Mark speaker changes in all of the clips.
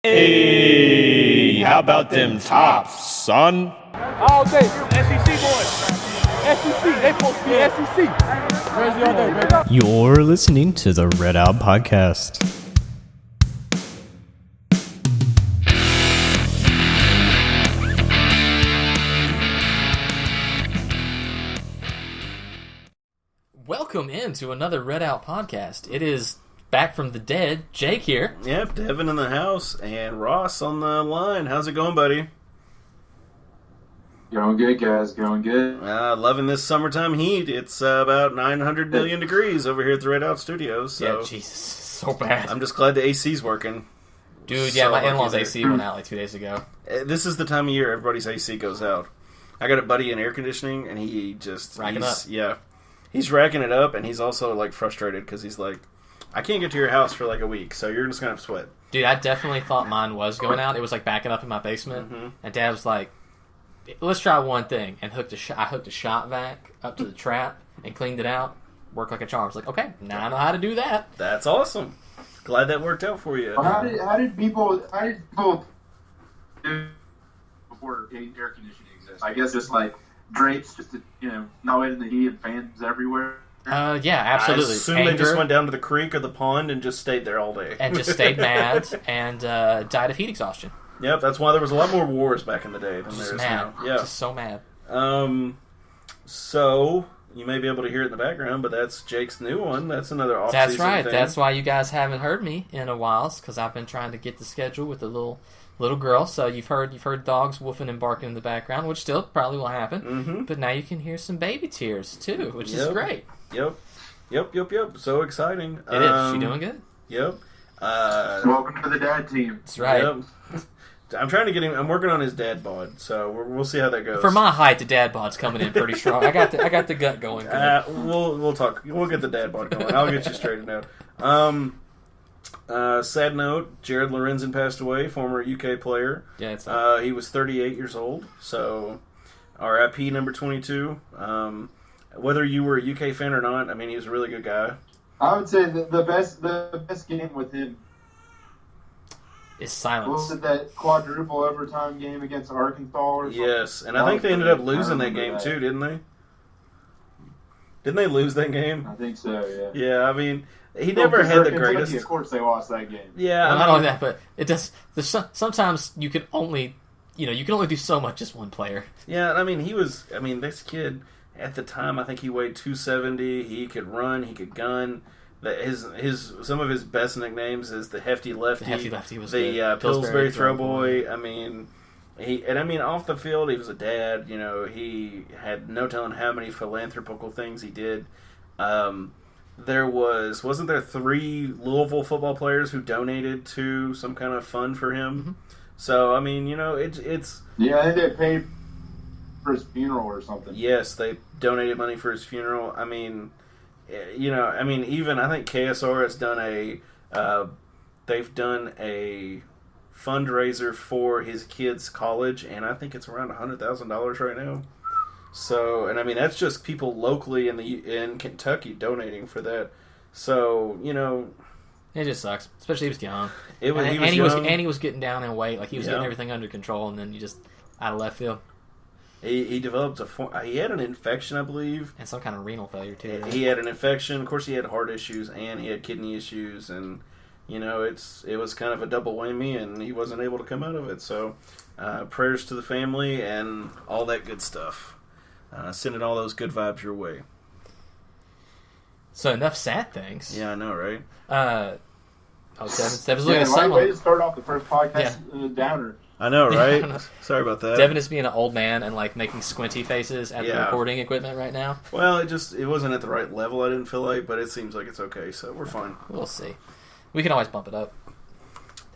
Speaker 1: Hey, how about them tops, son?
Speaker 2: All day, SEC boys. SEC, they supposed to be SEC. Crazy all day, baby.
Speaker 3: You're listening to the RedOUT Podcast.
Speaker 4: Welcome into another RedOUT Podcast. It is back from the dead. Jake here.
Speaker 5: Yep, Devin in the house and Ross on the line. How's it going, buddy?
Speaker 6: Going good, guys. Going good.
Speaker 5: Loving this summertime heat. It's about 900 million degrees over here at the RedOUT Studios. So
Speaker 4: Yeah, Jesus, so bad.
Speaker 5: I'm just glad the AC's working.
Speaker 4: Dude,
Speaker 5: So
Speaker 4: yeah, my
Speaker 5: lucky
Speaker 4: in-laws'
Speaker 5: there.
Speaker 4: AC went out like 2 days ago.
Speaker 5: This is the time of year everybody's AC goes out. I got a buddy in air conditioning, and he just
Speaker 4: Racking up.
Speaker 5: Yeah, he's racking it up, and he's also like frustrated because he's like, I can't get to your house for like a week, so you're just gonna have sweat.
Speaker 4: Dude, I definitely thought mine was going out. It was like backing up in my basement.
Speaker 5: Mm-hmm.
Speaker 4: And Dad was like, let's try one thing. And I hooked a shot vac up to the trap and cleaned it out. Worked like a charm. I was like, okay, now I know how to do that.
Speaker 5: That's awesome. Glad that worked out for you.
Speaker 6: Well, how did people do before air conditioning exists? I guess just like drapes, just to, not waiting the heat and fans everywhere.
Speaker 4: Yeah, absolutely.
Speaker 5: I assume they just went down to the creek or the pond and just stayed there all day.
Speaker 4: And just stayed mad and died of heat exhaustion.
Speaker 5: Yep, that's why there was a lot more wars back in the day than
Speaker 4: Just
Speaker 5: there is
Speaker 4: mad.
Speaker 5: now. Yeah.
Speaker 4: Just so mad.
Speaker 5: So you may be able to hear it in the background, but that's Jake's new one. That's another off-season
Speaker 4: That's right.
Speaker 5: thing.
Speaker 4: That's why you guys haven't heard me in a while, because I've been trying to get the schedule with the little girl. So you've heard dogs woofing and barking in the background, which still probably will happen.
Speaker 5: Mm-hmm.
Speaker 4: But now you can hear some baby tears too, which is
Speaker 5: Yep.
Speaker 4: great.
Speaker 5: Yep. So exciting.
Speaker 4: It is. She doing good?
Speaker 5: Yep.
Speaker 6: Welcome to the dad team.
Speaker 4: That's right.
Speaker 5: Yep. I'm trying to get him. I'm working on his dad bod, so we'll see how that goes.
Speaker 4: For my height, the dad bod's coming in pretty strong. I got the gut going.
Speaker 5: We'll talk. We'll get the dad bod going. I'll get you straightened out. Sad note: Jared Lorenzen passed away, former UK player.
Speaker 4: Yeah, it's
Speaker 5: He was 38 years old. So, RIP number 22. Whether you were a UK fan or not, I mean, he was a really good guy.
Speaker 6: I would say the best game with him
Speaker 4: it's silence.
Speaker 6: was that quadruple overtime game against Arkansas or something.
Speaker 5: Yes, and I think they ended up losing that game too, didn't they? Didn't they lose that game?
Speaker 6: I think so. Yeah.
Speaker 5: Yeah, I mean, he never had the greatest.
Speaker 6: Of course, they lost that game.
Speaker 5: Yeah,
Speaker 4: Well, not only that, but it does. Sometimes you can only, you can only do so much as one player.
Speaker 5: Yeah, I mean, this kid at the time, I think he weighed 270. He could run, he could gun. Some of his best nicknames is the Hefty Lefty.
Speaker 4: The Hefty Lefty was
Speaker 5: the
Speaker 4: good.
Speaker 5: Pillsbury Throw Boy. I mean, off the field, he was a dad. He had no telling how many philanthropical things he did. Wasn't there 3 Louisville football players who donated to some kind of fund for him?
Speaker 4: Mm-hmm.
Speaker 5: So I mean, it's
Speaker 6: Yeah, I think they paid for his funeral or something.
Speaker 5: yes, they donated money for his funeral. I mean, even I think KSR has done they've done a fundraiser for his kids' college, and I think it's around $100,000 right now. So, and I mean, that's just people locally in Kentucky donating for that. So,
Speaker 4: It just sucks, especially he was young.
Speaker 5: he was
Speaker 4: young.
Speaker 5: young.
Speaker 4: He was getting down in weight, like he was
Speaker 5: Yeah.
Speaker 4: getting everything under control, and then you just out of left field
Speaker 5: He developed he had an infection, I believe.
Speaker 4: and some kind of renal failure too. Right?
Speaker 5: He had an infection. Of course, he had heart issues and he had kidney issues, and it was kind of a double whammy, and he wasn't able to come out of it. So, prayers to the family and all that good stuff. Sending all those good vibes your way.
Speaker 4: So enough sad things.
Speaker 5: Yeah, I know, right?
Speaker 4: Devin's looking
Speaker 6: Yeah,
Speaker 4: at someone.
Speaker 6: way to start off the first podcast downer.
Speaker 5: I know, right?
Speaker 4: Yeah.
Speaker 5: Sorry about that.
Speaker 4: Devin is being an old man and like making squinty faces at the
Speaker 5: Yeah.
Speaker 4: recording equipment right now.
Speaker 5: Well, it wasn't at the right level. I didn't feel like, but it seems like it's okay, so we're fine.
Speaker 4: We'll see. We can always bump it up.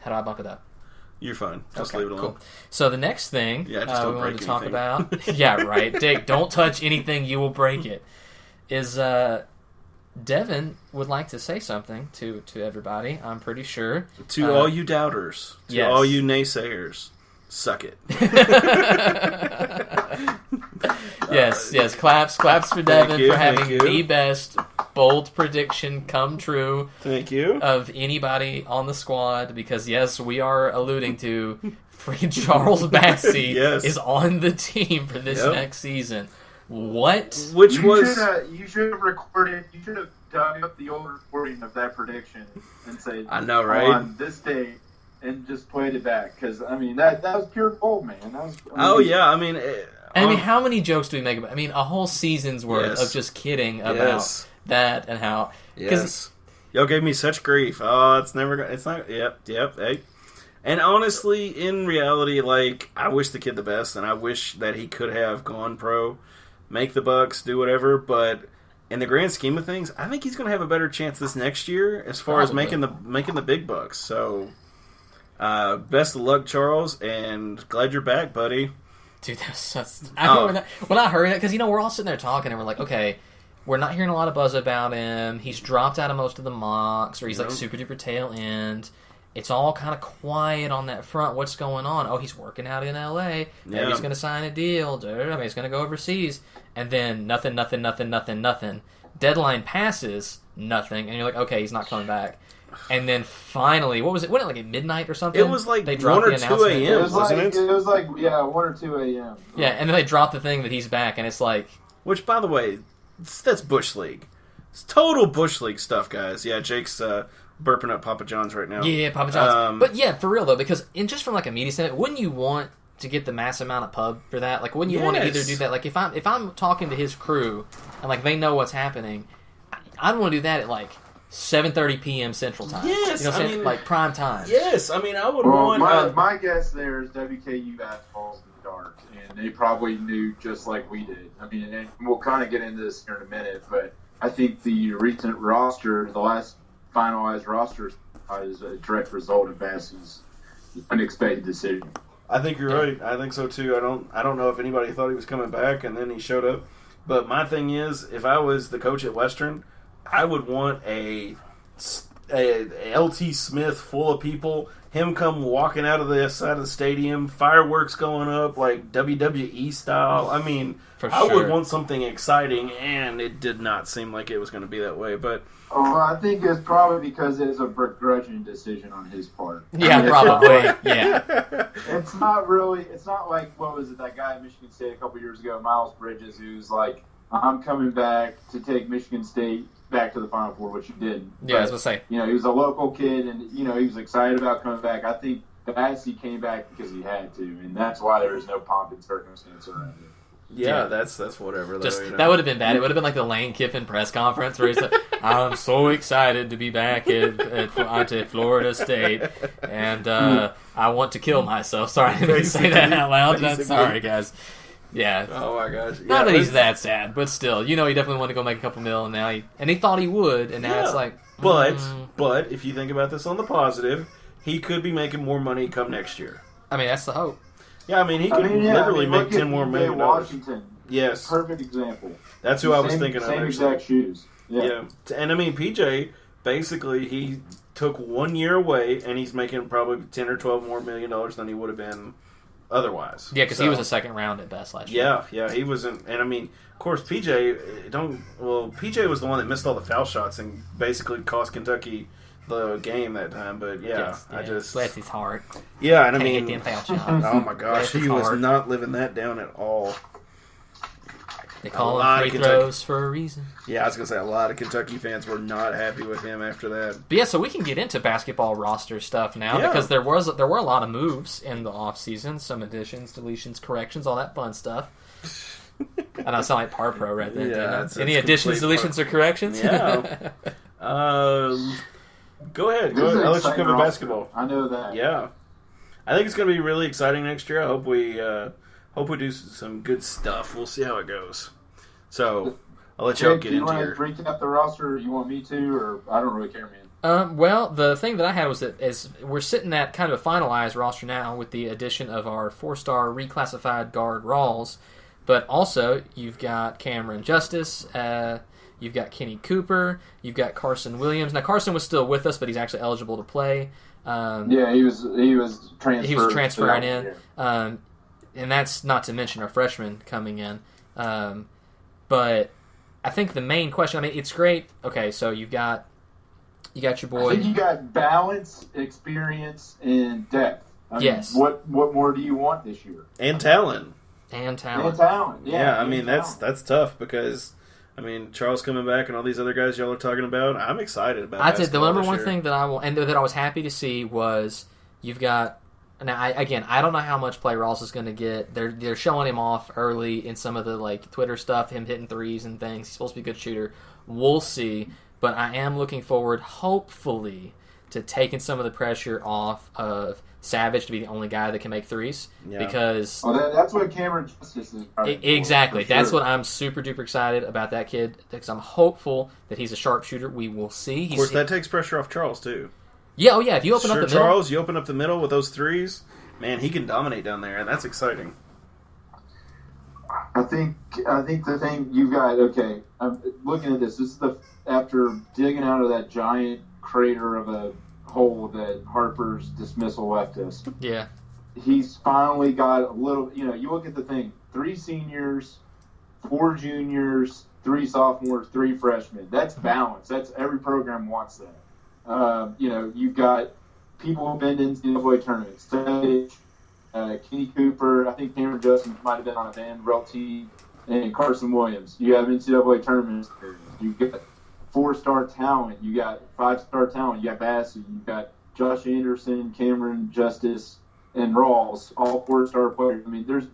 Speaker 4: How do I bump it up?
Speaker 5: You're fine. Just
Speaker 4: Okay,
Speaker 5: leave it alone.
Speaker 4: cool. So the next thing
Speaker 5: Yeah, just don't
Speaker 4: we wanted
Speaker 5: break
Speaker 4: to talk
Speaker 5: anything.
Speaker 4: about, yeah, right, Dick, don't touch anything, you will break it, is Devin would like to say something to everybody, I'm pretty sure.
Speaker 5: To all you doubters, to
Speaker 4: yes.
Speaker 5: all you naysayers, suck it.
Speaker 4: Yes. Claps for Devin
Speaker 5: you,
Speaker 4: for having
Speaker 5: thank you.
Speaker 4: the best bold prediction come true
Speaker 5: Thank you.
Speaker 4: of anybody on the squad. Because yes, we are alluding to freaking Charles Bassey
Speaker 5: Yes.
Speaker 4: is on the team for this next season. What?
Speaker 5: Which
Speaker 6: You
Speaker 5: was
Speaker 6: should have recorded. You should have dug up the old recording of that prediction and say,
Speaker 5: I know, right?
Speaker 6: On this date, and just played it back because I mean that was pure gold, man. That was.
Speaker 5: oh yeah, I mean,
Speaker 4: I mean, how many jokes do we make about? I mean, a whole season's worth of just kidding about that and how.
Speaker 5: Yes. Y'all gave me such grief. Oh, it's never gonna. It's not. Yep. Hey. And honestly, in reality, like, I wish the kid the best, and I wish that he could have gone pro, make the Bucks, do whatever. But in the grand scheme of things, I think he's going to have a better chance this next year as far as making the big bucks. So, best of luck, Charles, and glad you're back, buddy.
Speaker 4: Dude, when I heard that, because we're all sitting there talking, and we're like, okay, we're not hearing a lot of buzz about him. He's dropped out of most of the mocks, or he's like super duper tail end. It's all kind of quiet on that front. What's going on? Oh, he's working out in L.A. Maybe he's going to sign a deal. Dude. I mean, he's going to go overseas. And then nothing. Deadline passes, nothing. And you're like, okay, he's not coming back. And then finally, what was it? Wasn't it like at midnight or something?
Speaker 5: It was like
Speaker 4: they
Speaker 5: 1
Speaker 4: dropped
Speaker 5: or
Speaker 4: the
Speaker 5: 2
Speaker 4: announcement.
Speaker 5: a.m., wasn't it?
Speaker 6: It was like 1 or 2 a.m.
Speaker 4: Yeah, and then they dropped the thing that he's back, and it's like...
Speaker 5: Which, by the way, that's Bush League. It's total Bush League stuff, guys. Yeah, Jake's burping up Papa John's right now.
Speaker 4: Yeah, Papa John's. But yeah, for real though, because just from like a media standpoint, wouldn't you want to get the mass amount of pub for that? Like, wouldn't you want to either do that? Like, if I'm talking to his crew and like they know what's happening, I'd want to do that at like 7:30 p.m. Central Time.
Speaker 5: Yes,
Speaker 4: you know what I'm saying? Like prime time.
Speaker 5: Yes, I mean I would want.
Speaker 6: My guess there is WKU basketball's in the dark, and they probably knew just like we did. I mean, and we'll kind of get into this here in a minute, but I think the recent roster, the last finalized roster, is a direct result of Bassey's unexpected decision.
Speaker 5: I think you're right. I think so too. I don't know if anybody thought he was coming back, and then he showed up. But my thing is, if I was the coach at Western, I would want a LT Smith full of people. Him come walking out of the side of the stadium, fireworks going up like WWE style. I mean, I would want something exciting, and it did not seem like it was going to be that way. But
Speaker 6: I think it's probably because it's a begrudging decision on his part.
Speaker 4: Yeah, probably. Yeah.
Speaker 6: It's not really. It's not like what was it? That guy at Michigan State a couple years ago, Miles Bridges, who's like, "I'm coming back to take Michigan State back to the Final Four," which he didn't.
Speaker 4: Yeah, I was gonna say.
Speaker 6: He was a local kid, and he was excited about coming back. I think Bassey came back because he had to, and that's why there is no pomp and circumstance around it.
Speaker 5: Yeah, that's whatever. Though,
Speaker 4: that would have been bad. It would have been like the Lane Kiffin press conference where he's like, "I'm so excited to be back at Florida State, and I want to kill myself." Sorry, I didn't say that out loud. Sorry, guys. Yeah.
Speaker 5: Oh my gosh.
Speaker 4: Not that he's that sad, but still, he definitely wanted to go make a couple mil, and now he thought he would, and now it's like.
Speaker 5: But if you think about this on the positive, he could be making more money come next year.
Speaker 4: I mean, that's the hope.
Speaker 5: Yeah, I mean, he could literally make $10 more million.
Speaker 6: Washington.
Speaker 5: Yes.
Speaker 6: Perfect example.
Speaker 5: That's who I was thinking of.
Speaker 6: Same exact shoes. Yeah.
Speaker 5: And I mean, PJ, basically, he took 1 year away, and he's making probably $10 or $12 more million than he would have been otherwise.
Speaker 4: Yeah, because he was a second round at best last year.
Speaker 5: Yeah, he wasn't. And I mean, of course, PJ was the one that missed all the foul shots and basically cost Kentucky the game that time. But I just
Speaker 4: bless his heart.
Speaker 5: Yeah, and I
Speaker 4: Can't
Speaker 5: mean,
Speaker 4: get them foul shots.
Speaker 5: oh my gosh, he was not living that down at all.
Speaker 4: They call him free throws for a reason.
Speaker 5: Yeah, I was gonna say a lot of Kentucky fans were not happy with him after that.
Speaker 4: But yeah, so we can get into basketball roster stuff now because there were a lot of moves in the offseason, some additions, deletions, corrections, all that fun stuff. I know I sound like Par Pro right there.
Speaker 5: Yeah,
Speaker 4: any additions, deletions, or corrections?
Speaker 5: Yeah. Go ahead. I'll let you cover basketball.
Speaker 6: I know that.
Speaker 5: Yeah, I think it's going to be really exciting next year. I hope we do some good stuff. We'll see how it goes. So I'll let y'all get into your.
Speaker 6: Do you want to recap the roster, or you want me to, or I don't really care, man.
Speaker 4: Well, the thing that I had was that as we're sitting at kind of a finalized roster now with the addition of our 4-star reclassified guard Rawls, but also you've got Cameron Justice, you've got Kenny Cooper, you've got Carson Williams. Now Carson was still with us, but he's actually eligible to play.
Speaker 6: Yeah, he was transferred.
Speaker 4: He was transferring in, and that's not to mention our freshman coming in. But I think the main question. I mean, it's great. Okay, so you got your boy.
Speaker 6: I think you got balance, experience, and depth. I mean,
Speaker 4: yes.
Speaker 6: What more do you want this year?
Speaker 5: And talent.
Speaker 4: And talent.
Speaker 5: Yeah, I mean that's tough because I mean Charles coming back and all these other guys y'all are talking about. I'm excited about.
Speaker 4: I'd say the number one
Speaker 5: year.
Speaker 4: thing that I was happy to see was you've got. Now, I don't know how much play Ross is going to get. They're showing him off early in some of the like Twitter stuff, him hitting threes and things. He's supposed to be a good shooter. We'll see, but I am looking forward, hopefully, to taking some of the pressure off of Savage to be the only guy that can make threes.
Speaker 5: Yeah.
Speaker 4: Because
Speaker 6: that's what Cameron Justice is.
Speaker 4: Exactly.
Speaker 6: For sure.
Speaker 4: That's what I'm super duper excited about that kid because I'm hopeful that he's a sharpshooter. We will see.
Speaker 5: Of course, that takes pressure off Charles too.
Speaker 4: Yeah, if you open up the middle.
Speaker 5: Charles, you open up the middle with those threes, man, he can dominate down there, and that's exciting.
Speaker 6: I think the thing you got. Okay, I'm looking at this. This is after digging out of that giant crater of a hole that Harper's dismissal left us.
Speaker 4: Yeah,
Speaker 6: he's finally got a little. You look at the thing: 3 seniors, 4 juniors, 3 sophomores, 3 freshmen. That's balance. That's every program wants that. You've got people who've been in NCAA tournaments. Savage, Kenny Cooper, I think Cameron Justin might have been on a Vanderbilt team, and Carson Williams. You have NCAA tournaments. You got 4-star talent. You got 5-star talent. You got Bassey. You got Josh Anderson, Cameron Justice, and Rawls, all 4-star players. I mean, there's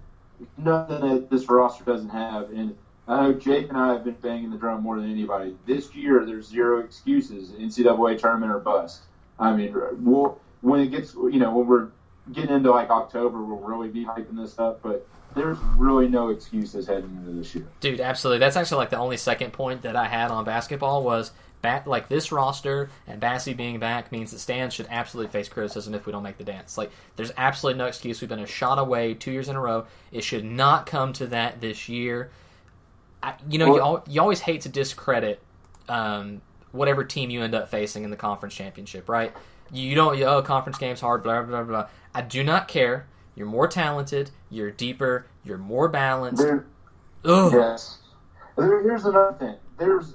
Speaker 6: nothing that this roster doesn't have, and I know Jake and I have been banging the drum more than anybody. This year, there's 0 excuses. NCAA tournament or bust. I mean, when it gets, when we're getting into like October, we'll really be hyping this up. But there's really no excuses heading into this year.
Speaker 4: Dude, absolutely. That's actually like the only second point that I had on basketball was like this roster and Bassey being back means that Stan should absolutely face criticism if we don't make the dance. Like, there's absolutely no excuse. We've been a shot away 2 years in a row. It should not come to that this year. You always hate to discredit whatever team you end up facing in the conference championship, right? You don't, conference game's hard, blah, blah, blah. I do not care. You're more talented. You're deeper. You're more balanced.
Speaker 6: Yes. Here's another thing. There's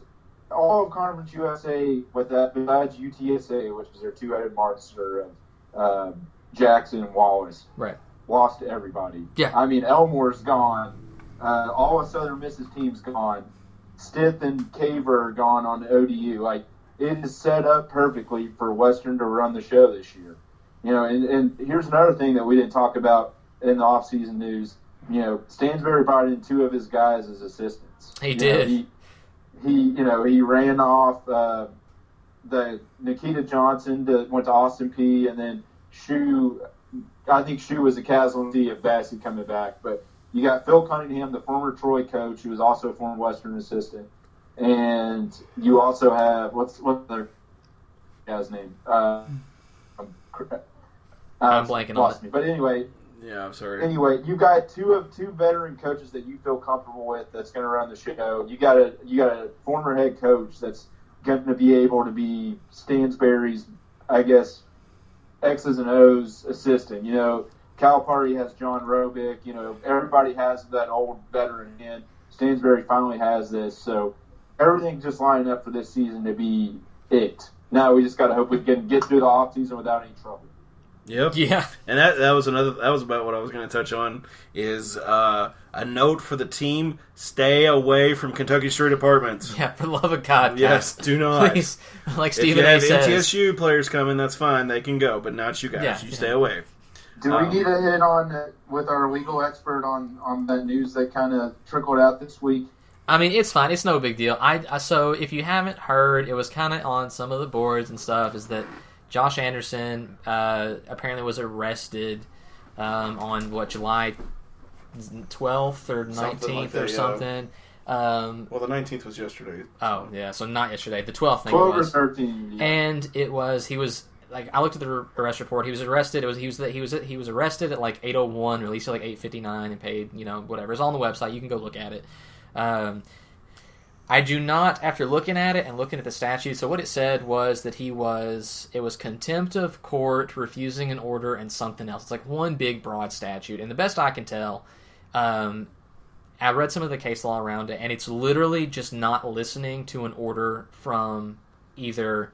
Speaker 6: all of Conference USA, with that besides UTSA, which is their 2-headed monster of Jackson and Wallace.
Speaker 4: Right.
Speaker 6: Lost to everybody.
Speaker 4: Yeah.
Speaker 6: I mean, Elmore's gone. All of Southern Miss's team's gone. Stith and Caver are gone on the ODU. Like, it is set up perfectly for Western to run the show this year. And here's another thing that we didn't talk about in the offseason news. Stansbury brought in 2 of his guys as assistants.
Speaker 4: He did.
Speaker 6: He ran off the Nikita Johnson that went to Austin P, and then I think Shu was a casualty of Bassey coming back, but you got Phil Cunningham, the former Troy coach, who was also a former Western assistant, and you also have what's the guy's name? I'm
Speaker 4: blanking on it.
Speaker 6: But anyway,
Speaker 5: yeah, I'm sorry.
Speaker 6: Anyway, you got two veteran coaches that you feel comfortable with that's going to run the show. You got a former head coach that's going to be able to be Stansbury's, I guess, X's and O's assistant. Calipari has John Robick. Everybody has that old veteran in. Stansbury finally has this. So everything's just lining up for this season to be it. Now we just got to hope we can get through the offseason without any trouble.
Speaker 5: Yep.
Speaker 4: Yeah.
Speaker 5: And that was about what I was going to touch on is a note for the team: stay away from Kentucky Street Apartments.
Speaker 4: Yeah, for the love of God.
Speaker 5: Yes, do not.
Speaker 4: Please, like
Speaker 5: If
Speaker 4: Stephen
Speaker 5: you
Speaker 4: A.
Speaker 5: have
Speaker 4: says.
Speaker 5: MTSU players coming, that's fine. They can go, but not you guys.
Speaker 4: Yeah,
Speaker 5: you
Speaker 4: yeah.
Speaker 5: stay away.
Speaker 6: Do we need to hit on with our legal expert on that news that kind of trickled out this week?
Speaker 4: I mean, it's fine. It's no big deal. So if you haven't heard, it was kind of on some of the boards and stuff, is that Josh Anderson apparently was arrested on, July 12th or 19th or something.
Speaker 5: Well, the 19th was yesterday.
Speaker 4: Oh, yeah, so not yesterday. The 12th thing
Speaker 6: 12
Speaker 4: was.
Speaker 6: or 13. Yeah.
Speaker 4: And he was, like, I looked at the arrest report. He was arrested. He was arrested at like 8:01, released at like 8:59, and paid, whatever. It's on the website. You can go look at it. I do not, after looking at it and looking at the statute, so what it said was that it was contempt of court, refusing an order, and something else. It's like one big, broad statute. And the best I can tell, I read some of the case law around it, and it's literally just not listening to an order from either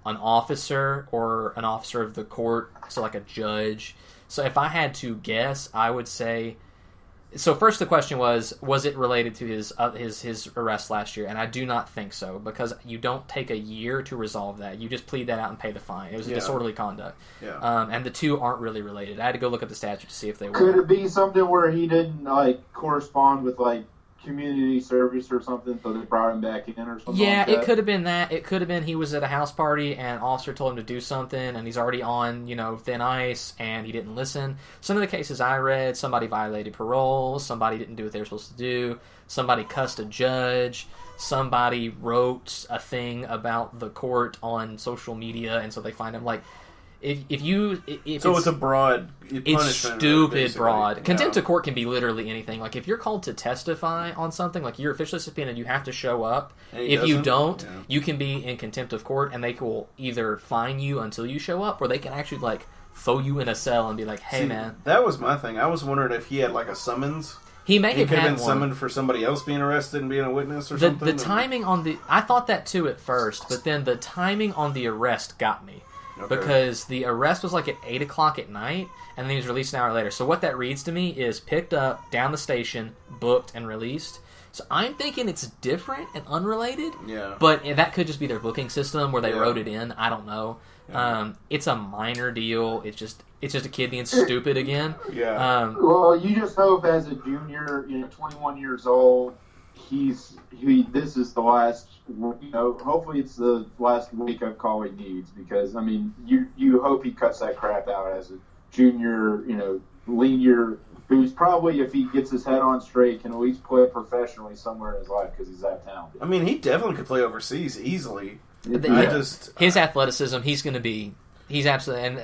Speaker 4: an officer or an officer of the court, so like a judge. So if I had to guess, I would say... So first the question was it related to his arrest last year? And I do not think so, because you don't take a year to resolve that. You just plead that out and pay the fine. It was a disorderly conduct.
Speaker 5: Yeah.
Speaker 4: And the two aren't really related. I had to go look at the statute to see if they were.
Speaker 6: Could it be something where he didn't correspond with community service or something, so they brought him back in or something?
Speaker 4: Yeah,
Speaker 6: like that?
Speaker 4: it could have been that. It could have been he was at a house party and an officer told him to do something, and he's already on, thin ice, and he didn't listen. Some of the cases I read, somebody violated parole, somebody didn't do what they were supposed to do, somebody cussed a judge, somebody wrote a thing about the court on social media, and so they find him If
Speaker 5: it's a broad punishment.
Speaker 4: It's stupid
Speaker 5: basically.
Speaker 4: broad. Contempt
Speaker 5: Yeah.
Speaker 4: of court can be literally anything. Like, if you're called to testify on something, like you're officially subpoenaed, you have to show up.
Speaker 5: And he
Speaker 4: If you
Speaker 5: doesn't?
Speaker 4: don't,
Speaker 5: Yeah.
Speaker 4: you can be in contempt of court, and they will either fine you until you show up, or they can actually, throw you in a cell and be like, hey,
Speaker 5: See,
Speaker 4: man.
Speaker 5: That was my thing. I was wondering if he had a summons.
Speaker 4: He may
Speaker 5: He
Speaker 4: have
Speaker 5: could have
Speaker 4: had
Speaker 5: been
Speaker 4: one.
Speaker 5: summoned for somebody else being arrested and being a witness or
Speaker 4: The
Speaker 5: something.
Speaker 4: timing on the... I thought that too at first, but then the timing on the arrest got me.
Speaker 5: Okay.
Speaker 4: Because the arrest was at 8 o'clock at night, and then he was released an hour later. So what that reads to me is picked up, down the station, booked, and released. So I'm thinking it's different and unrelated.
Speaker 5: Yeah.
Speaker 4: But that could just be their booking system where they
Speaker 5: Yeah.
Speaker 4: wrote it in. I don't know.
Speaker 5: Yeah.
Speaker 4: It's a minor deal. It's just a kid being stupid again.
Speaker 5: Yeah.
Speaker 6: Well, you just hope as a junior, 21 years old, this is the last, hopefully it's the last wake-up call he needs, because, you hope he cuts that crap out as a junior, leader, who's probably, if he gets his head on straight, can at least play professionally somewhere in his life because he's that talented.
Speaker 5: He definitely could play overseas easily.
Speaker 6: Yeah.
Speaker 4: His athleticism, he's absolutely, and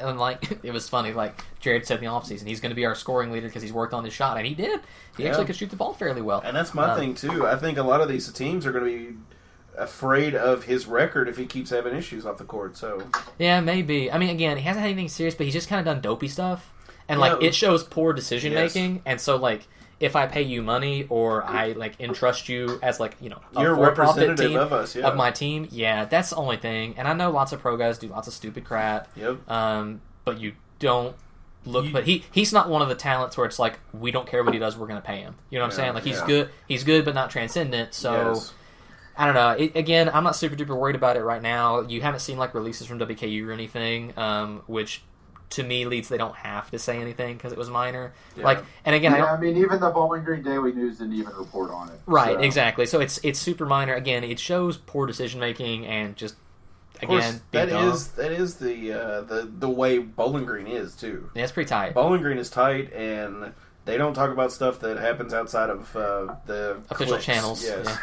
Speaker 4: it was funny, Jared said in the offseason, he's going to be our scoring leader because he's worked on his shot, and he did. He actually could shoot the ball fairly well.
Speaker 5: And that's my thing, too. I think a lot of these teams are going to be afraid of his record if he keeps having issues off the court, so...
Speaker 4: Yeah, maybe. Again, he hasn't had anything serious, but he's just kind of done dopey stuff. And,
Speaker 5: Yeah.
Speaker 4: it shows poor decision-making,
Speaker 5: Yes.
Speaker 4: and so, if I pay you money or I, entrust you as, a
Speaker 5: You're
Speaker 4: for-profit
Speaker 5: representative
Speaker 4: team
Speaker 5: of us, yeah.
Speaker 4: of my team, yeah, that's the only thing. And I know lots of pro guys do lots of stupid crap.
Speaker 5: Yep.
Speaker 4: But you don't look... But he's not one of the talents where it's we don't care what he does, we're going to pay him. You know what I'm saying? He's good, but not transcendent, so...
Speaker 5: Yes.
Speaker 4: I don't know. Again, I'm not super duper worried about it right now. You haven't seen releases from WKU or anything, which to me leads they don't have to say anything because it was minor.
Speaker 5: Yeah.
Speaker 4: And again,
Speaker 6: even the Bowling Green Daily News didn't even report on it.
Speaker 4: Right,
Speaker 6: so.
Speaker 4: exactly. So it's super minor. Again, it shows poor decision making and just again
Speaker 5: that
Speaker 4: being dumb.
Speaker 5: is the way Bowling Green is too.
Speaker 4: Yeah, it's pretty tight.
Speaker 5: Bowling Green is tight, and they don't talk about stuff that happens outside of the
Speaker 4: Official
Speaker 5: clicks.
Speaker 4: channels.
Speaker 5: Yes.
Speaker 4: Yeah.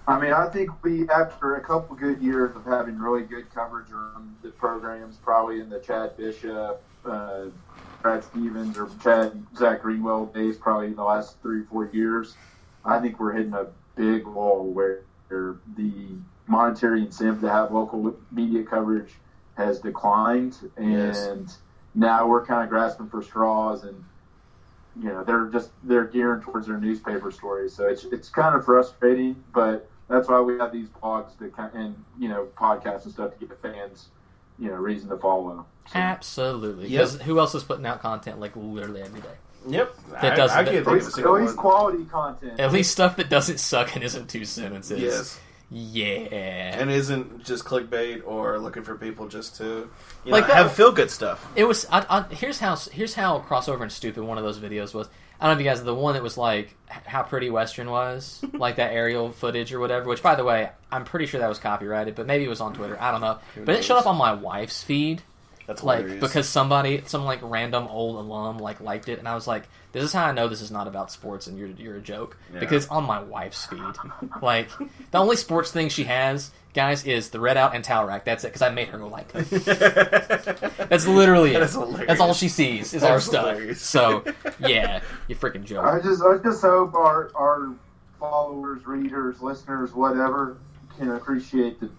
Speaker 6: I think after a couple good years of having really good coverage around the programs, probably in the Chad Bishop, Brad Stevens, or Zach Greenwell days, probably in the last 3 or 4 years, I think we're hitting a big wall where the monetary incentive to have local media coverage has declined, and now we're kind of grasping for straws, and they're gearing towards their newspaper stories. So it's kind of frustrating, but that's why we have these blogs and podcasts and stuff to give the fans reason to follow. So.
Speaker 4: Absolutely.
Speaker 5: Yep.
Speaker 4: Because who else is putting out content literally every day?
Speaker 5: Yep.
Speaker 4: That doesn't-
Speaker 5: I can't think of a
Speaker 6: At
Speaker 5: single
Speaker 6: least
Speaker 5: one.
Speaker 6: quality content.
Speaker 4: At least stuff that doesn't suck and isn't 2 sentences.
Speaker 5: Yes.
Speaker 4: Yeah.
Speaker 5: And isn't just clickbait or looking for people just to
Speaker 4: Like
Speaker 5: have
Speaker 4: that-
Speaker 5: feel good stuff.
Speaker 4: It was. Here's how crossover and stupid one of those videos was. I don't know if you guys, the one that was how pretty Western was, that aerial footage or whatever. Which, by the way, I'm pretty sure that was copyrighted, but maybe it was on Twitter. I don't know. But it showed up on my wife's feed.
Speaker 5: That's hilarious.
Speaker 4: Because some random old alum liked it, and I was like, this is how I know this is not about sports and you're a joke.
Speaker 5: Yeah.
Speaker 4: Because it's on my wife's feed. The only sports thing she has, guys, is the RedOUT and towel rack. That's it, because I made her go like that. That's literally it.
Speaker 5: That is hilarious.
Speaker 4: That's all she sees is our
Speaker 5: That's
Speaker 4: stuff.
Speaker 5: hilarious.
Speaker 4: So, yeah, you freaking joke.
Speaker 6: I just hope our followers, readers, listeners, whatever, can appreciate the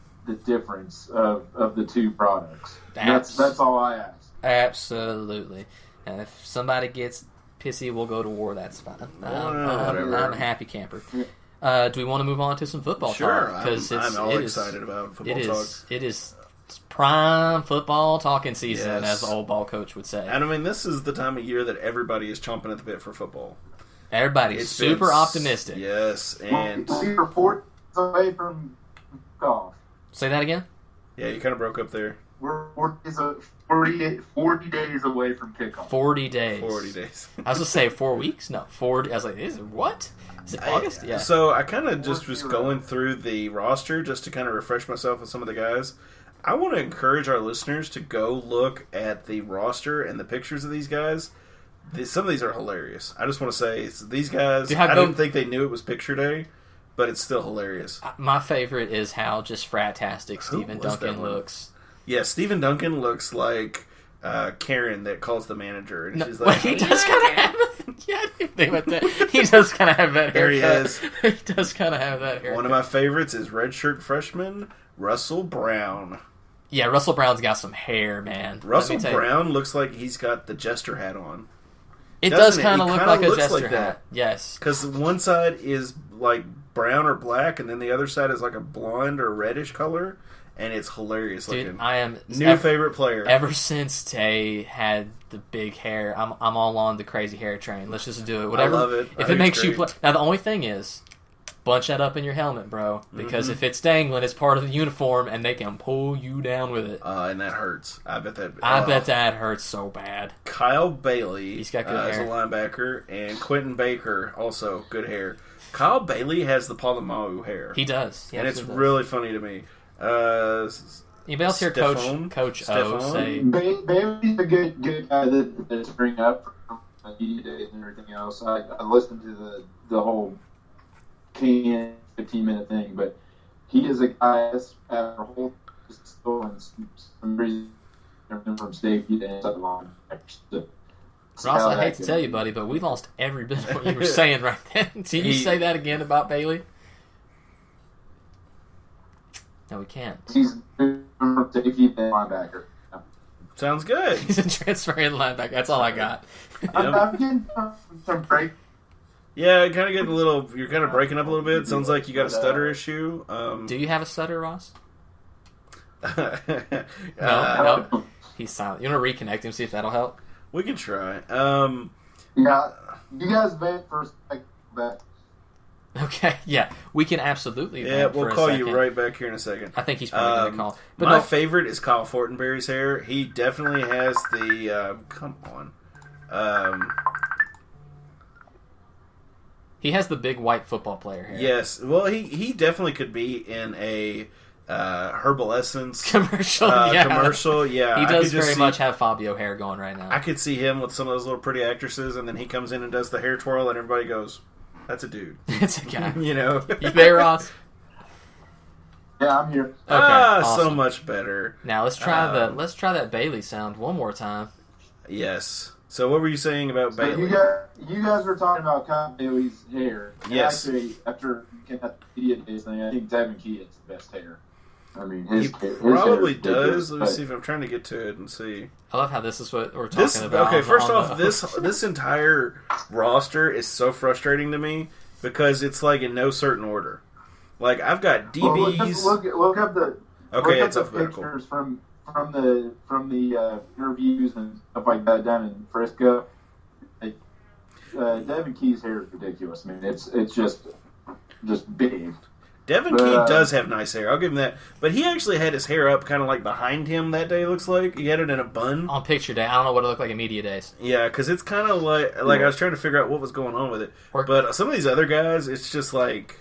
Speaker 6: difference of the two products. That's all I ask.
Speaker 4: Absolutely. And if somebody gets pissy, we'll go to war. That's fine. I'm a happy camper. Do we want to move on to some football
Speaker 5: sure,
Speaker 4: talk?
Speaker 5: Because I'm all excited about football talk.
Speaker 4: It is prime football talking season,
Speaker 5: Yes.
Speaker 4: as the old ball coach would say.
Speaker 5: And I mean, this is the time of year that everybody is chomping at the bit for football.
Speaker 4: Everybody's super optimistic.
Speaker 5: Yes, and
Speaker 6: we are 4 days away from golf.
Speaker 4: Say that again?
Speaker 5: yeah, you kind of broke up there.
Speaker 6: We're 40 days away from kickoff.
Speaker 4: 40 days.
Speaker 5: 40 days.
Speaker 4: I was going to say 4 weeks? No, 40. I was like, is it what? Is it August? Yeah.
Speaker 5: So I kind of just was going through the roster just to kind of refresh myself with some of the guys. I want to encourage our listeners to go look at the roster and the pictures of these guys. Some of these are hilarious. I just want to say, these guys, I didn't think they knew it was picture day, but it's still hilarious.
Speaker 4: My favorite is how just fratastic Stephen Duncan looks.
Speaker 5: Yeah, Stephen Duncan looks like Karen that calls the manager. And she's
Speaker 4: Well,
Speaker 5: like,
Speaker 4: he does kind of have he does kind of have that haircut.
Speaker 5: There he is.
Speaker 4: He does kind of have that haircut.
Speaker 5: One of my favorites is redshirt freshman Russell Brown.
Speaker 4: Yeah, Russell Brown's got some hair, man.
Speaker 5: Russell Brown looks like he's got the jester hat on.
Speaker 4: It does kind of
Speaker 5: He
Speaker 4: look
Speaker 5: kinda
Speaker 4: like a
Speaker 5: looks
Speaker 4: jester
Speaker 5: like
Speaker 4: hat.
Speaker 5: that.
Speaker 4: Yes.
Speaker 5: Because one side is like brown or black, and then the other side is like a blonde or reddish color, and it's hilarious
Speaker 4: Dude,
Speaker 5: looking.
Speaker 4: I am
Speaker 5: favorite player.
Speaker 4: Ever since Tay had the big hair, I'm all on the crazy hair train. Let's just do it. Whatever.
Speaker 5: I love it.
Speaker 4: If it makes you play. Now the only thing is, bunch that up in your helmet, bro. Because if it's dangling, it's part of the uniform, and they can pull you down with it.
Speaker 5: And that hurts. I bet that
Speaker 4: hurts so bad.
Speaker 5: Kyle Bailey,
Speaker 4: He's got good
Speaker 5: as a
Speaker 4: hair.
Speaker 5: linebacker, and Quentin Baker, also good hair. Kyle Bailey has the Palomau hair.
Speaker 4: He does.
Speaker 5: And it's really funny to me.
Speaker 4: Anybody else hear Coach O say...
Speaker 6: Bailey's a good guy that's bring up from media days and everything else. I listened to the whole 15-minute thing, but he is a guy that's after a whole and some reason from safety to inside the line.
Speaker 4: Ross, I hate to tell you, buddy, but we lost every bit of what you were saying right then. Can you say that again about Bailey? No, we can't.
Speaker 6: He's from safety to linebacker.
Speaker 5: Sounds good.
Speaker 4: He's a transferring linebacker. That's all I got.
Speaker 6: I'm getting some break.
Speaker 5: Yeah, kind of getting a little. You're kind of breaking up a little bit. Sounds like you got a stutter issue.
Speaker 4: Do you have a stutter, Ross?
Speaker 5: No.
Speaker 4: No. He's silent. You want to reconnect him, see if that'll help?
Speaker 5: We can try.
Speaker 6: Yeah, you guys vent for a second. That
Speaker 4: Okay, yeah, we can absolutely.
Speaker 5: Yeah,
Speaker 4: vent
Speaker 5: we'll
Speaker 4: for a
Speaker 5: call
Speaker 4: second.
Speaker 5: you right back here in a second.
Speaker 4: I think he's probably going to call. But
Speaker 5: my
Speaker 4: no,
Speaker 5: favorite is Kyle Fortenberry's hair. He definitely has the. Come on.
Speaker 4: he has the big white football player hair.
Speaker 5: Yes. Well, he definitely could be in a Herbal Essence
Speaker 4: Commercial, yeah.
Speaker 5: Commercial, yeah.
Speaker 4: He
Speaker 5: I
Speaker 4: does
Speaker 5: could just
Speaker 4: very
Speaker 5: see-
Speaker 4: much have Fabio hair going right now.
Speaker 5: I could see him with some of those little pretty actresses, and then he comes in and does the hair twirl, and everybody goes, "That's a dude."
Speaker 4: It's a guy.
Speaker 5: You know?
Speaker 4: You there, Ross?
Speaker 6: yeah, I'm here.
Speaker 4: Okay, awesome.
Speaker 5: So much better.
Speaker 4: Now let's try that Bailey sound one more time.
Speaker 5: Yes. So what were you saying about
Speaker 6: So
Speaker 5: Bailey?
Speaker 6: you guys were talking about Kyle Bailey's hair. And
Speaker 5: Yes.
Speaker 6: Actually, after looking at the media days thing, I think Devin Key has the best hair. I mean,
Speaker 5: He
Speaker 6: his
Speaker 5: probably
Speaker 6: hair is
Speaker 5: does. Let me
Speaker 6: but-
Speaker 5: see if I'm trying to get to it and see.
Speaker 4: I love how this is what we're talking
Speaker 5: This
Speaker 4: about.
Speaker 5: okay. First
Speaker 4: on
Speaker 5: off,
Speaker 4: the-
Speaker 5: this entire roster is so frustrating to me because it's like in no certain order. Like I've got
Speaker 6: Well,
Speaker 5: DBs.
Speaker 6: look up the
Speaker 5: Okay,
Speaker 6: look
Speaker 5: it's
Speaker 6: up the
Speaker 5: alphabetical.
Speaker 6: pictures from the interviews and stuff like that down in Frisco. Like, Devin Key's hair is ridiculous. I mean, it's just big.
Speaker 5: Devin Key does have nice hair. I'll give him that. But he actually had his hair up kind of like behind him that day. Looks like he had it in a bun.
Speaker 4: on picture day. I don't know what it looked like in media days.
Speaker 5: Yeah, because it's kind of like I was trying to figure out what was going on with it. But some of these other guys, it's just like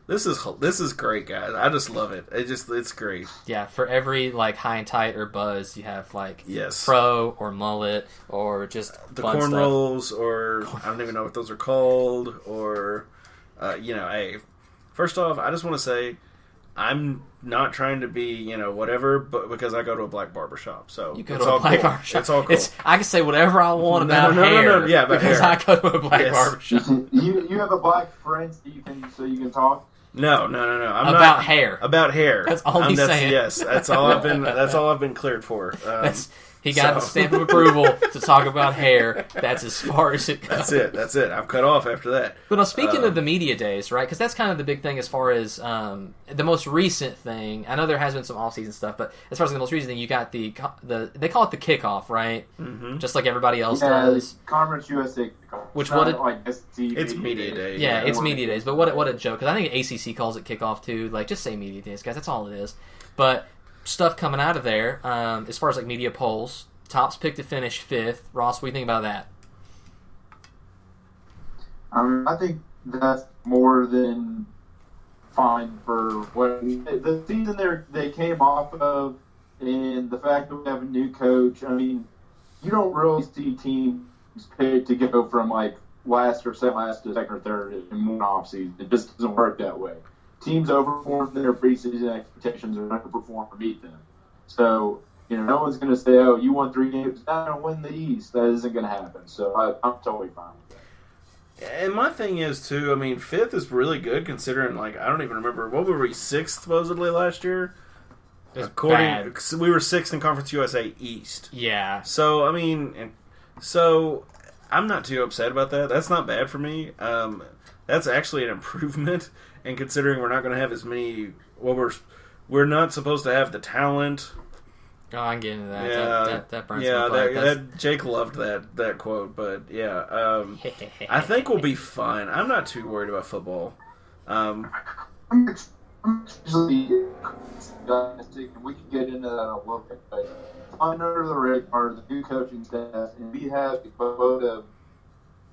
Speaker 5: this is great, guys. I just love it. It's great.
Speaker 4: Yeah, for every like high and tight or buzz, you have like
Speaker 5: Yes.
Speaker 4: fro or mullet or just
Speaker 5: The
Speaker 4: fun stuff.
Speaker 5: cornrows, or I don't even know what those are called, or hey. First off, I just want to say, I'm not trying to be, whatever, but because I go to a black barber shop, so
Speaker 4: You go
Speaker 5: it's
Speaker 4: to a
Speaker 5: all
Speaker 4: black
Speaker 5: cool.
Speaker 4: barber shop.
Speaker 5: It's all cool.
Speaker 4: I can say whatever I want
Speaker 5: No,
Speaker 4: about
Speaker 5: no,
Speaker 4: hair.
Speaker 5: yeah, about
Speaker 4: because
Speaker 5: hair.
Speaker 4: I go to a black
Speaker 5: Yes.
Speaker 4: barber shop.
Speaker 6: You have a black friend so you can talk.
Speaker 5: No. I'm
Speaker 4: About
Speaker 5: not,
Speaker 4: hair.
Speaker 5: About hair.
Speaker 4: That's all he's saying.
Speaker 5: Yes, that's all I've been. That's all I've been cleared for.
Speaker 4: He got the stamp of approval to talk about hair. That's as far as it goes.
Speaker 5: That's it. I'm cut off after that.
Speaker 4: But speaking of the media days, right? Because that's kind of the big thing as far as the most recent thing. I know there has been some off-season stuff, but as far as the most recent thing, you got the they call it the kickoff, right? Mm-hmm. Just like everybody else does.
Speaker 6: Conference USA Kickoff.
Speaker 4: Which
Speaker 6: It's
Speaker 4: what
Speaker 6: not
Speaker 4: it-
Speaker 6: like SC
Speaker 5: It's media day.
Speaker 4: Yeah, it's media days. But what a joke! Because I think ACC calls it kickoff too. Like, just say media days, guys. That's all it is. But stuff coming out of there, as far as like media polls. Top's pick to finish 5th. Ross, what do you think about that?
Speaker 6: I think that's more than fine for what the season they came off of, and the fact that we have a new coach. I mean, you don't really see teams pick to go from like last or second last to second or third in one offseason. It just doesn't work that way. Teams overperform their preseason expectations or underperform to meet them. So, no one's going to say, oh, you won 3 games, now don't win the East. That isn't going to happen. So I'm totally fine with that.
Speaker 5: And my thing is, too, I mean, 5th is really good considering, like, I don't even remember. What were we, 6th supposedly last year?
Speaker 4: It's
Speaker 5: According,
Speaker 4: bad.
Speaker 5: We were 6th in Conference USA East.
Speaker 4: Yeah.
Speaker 5: So, I mean, so I'm not too upset about that. That's not bad for me. That's actually an improvement. And considering we're not going to have as many, we're not supposed to have the talent.
Speaker 4: Oh, I can get into that.
Speaker 5: Yeah,
Speaker 4: that burns
Speaker 5: yeah.
Speaker 4: my butt.
Speaker 5: That Jake loved that quote, but yeah, I think we'll be fine. I'm not too worried about football.
Speaker 6: I'm actually we can get into that a little bit, but under the radar, the new coaching staff, and we have both of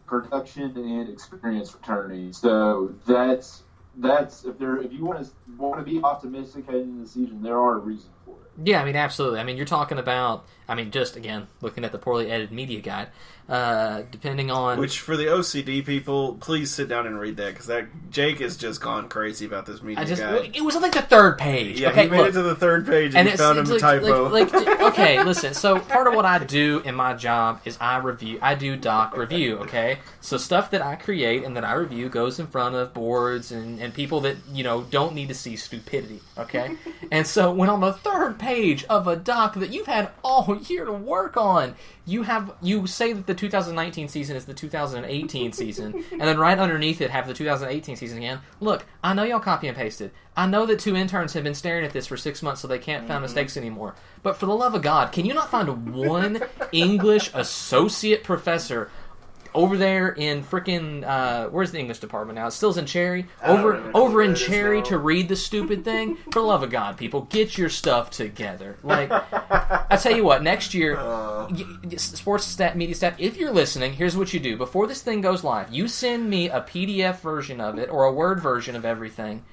Speaker 6: production and experience returning. So that's if you want to be optimistic heading into the season, there are reasons for it.
Speaker 4: Yeah, I mean, absolutely. I mean, you're talking about, just, again, looking at the poorly edited media guide, depending on...
Speaker 5: Which, for the OCD people, please sit down and read that, because Jake has just gone crazy about this media guide.
Speaker 4: It was on, like, the 3rd page.
Speaker 5: Yeah,
Speaker 4: okay,
Speaker 5: he made it to the 3rd page, and he found him a typo.
Speaker 4: Okay, listen, so part of what I do in my job is I do doc review, okay? So stuff that I create and that I review goes in front of boards and people that, don't need to see stupidity, okay? And so when on the 3rd page of a doc that you've had all year to work on, you say that the 2019 season is the 2018 season, and then right underneath it have the 2018 season again. Look, I know y'all copy and pasted. I know that 2 interns have been staring at this for 6 months so they can't find mistakes anymore. But for the love of God, can you not find one English associate professor over there in frickin' where's the English department now? It still's in Cherry. Over in Cherry to read the stupid thing. For the love of God, people, get your stuff together. Like, I tell you what, next year, media staff, if you're listening, here's what you do. Before this thing goes live, you send me a PDF version of it or a Word version of everything.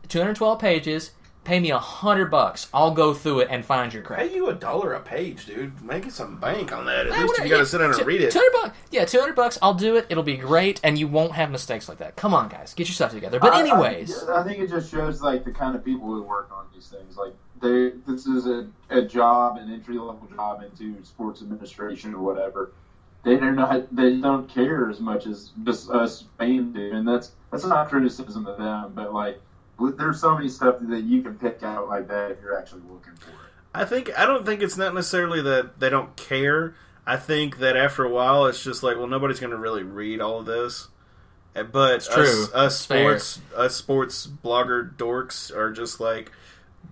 Speaker 4: 212 pages. Pay me $100. I'll go through it and find your crap.
Speaker 5: Pay you $1 a page, dude. Make some bank on that. At least if you got to sit down and read it.
Speaker 4: $200. Yeah, $200. I'll do it. It'll be great, and you won't have mistakes like that. Come on, guys, get your stuff together. But anyways,
Speaker 6: I think it just shows like the kind of people who work on these things. Like this is a job, an entry level job into sports administration or whatever. They don't care as much as just us fans do, and that's not criticism of them, but like. There's so many stuff that you can pick out like that if you're actually looking for it.
Speaker 5: I don't think it's not necessarily that they don't care. I think that after a while, it's just like, well, nobody's going to really read all of this. But
Speaker 4: it's true.
Speaker 5: Us sports blogger dorks are just like,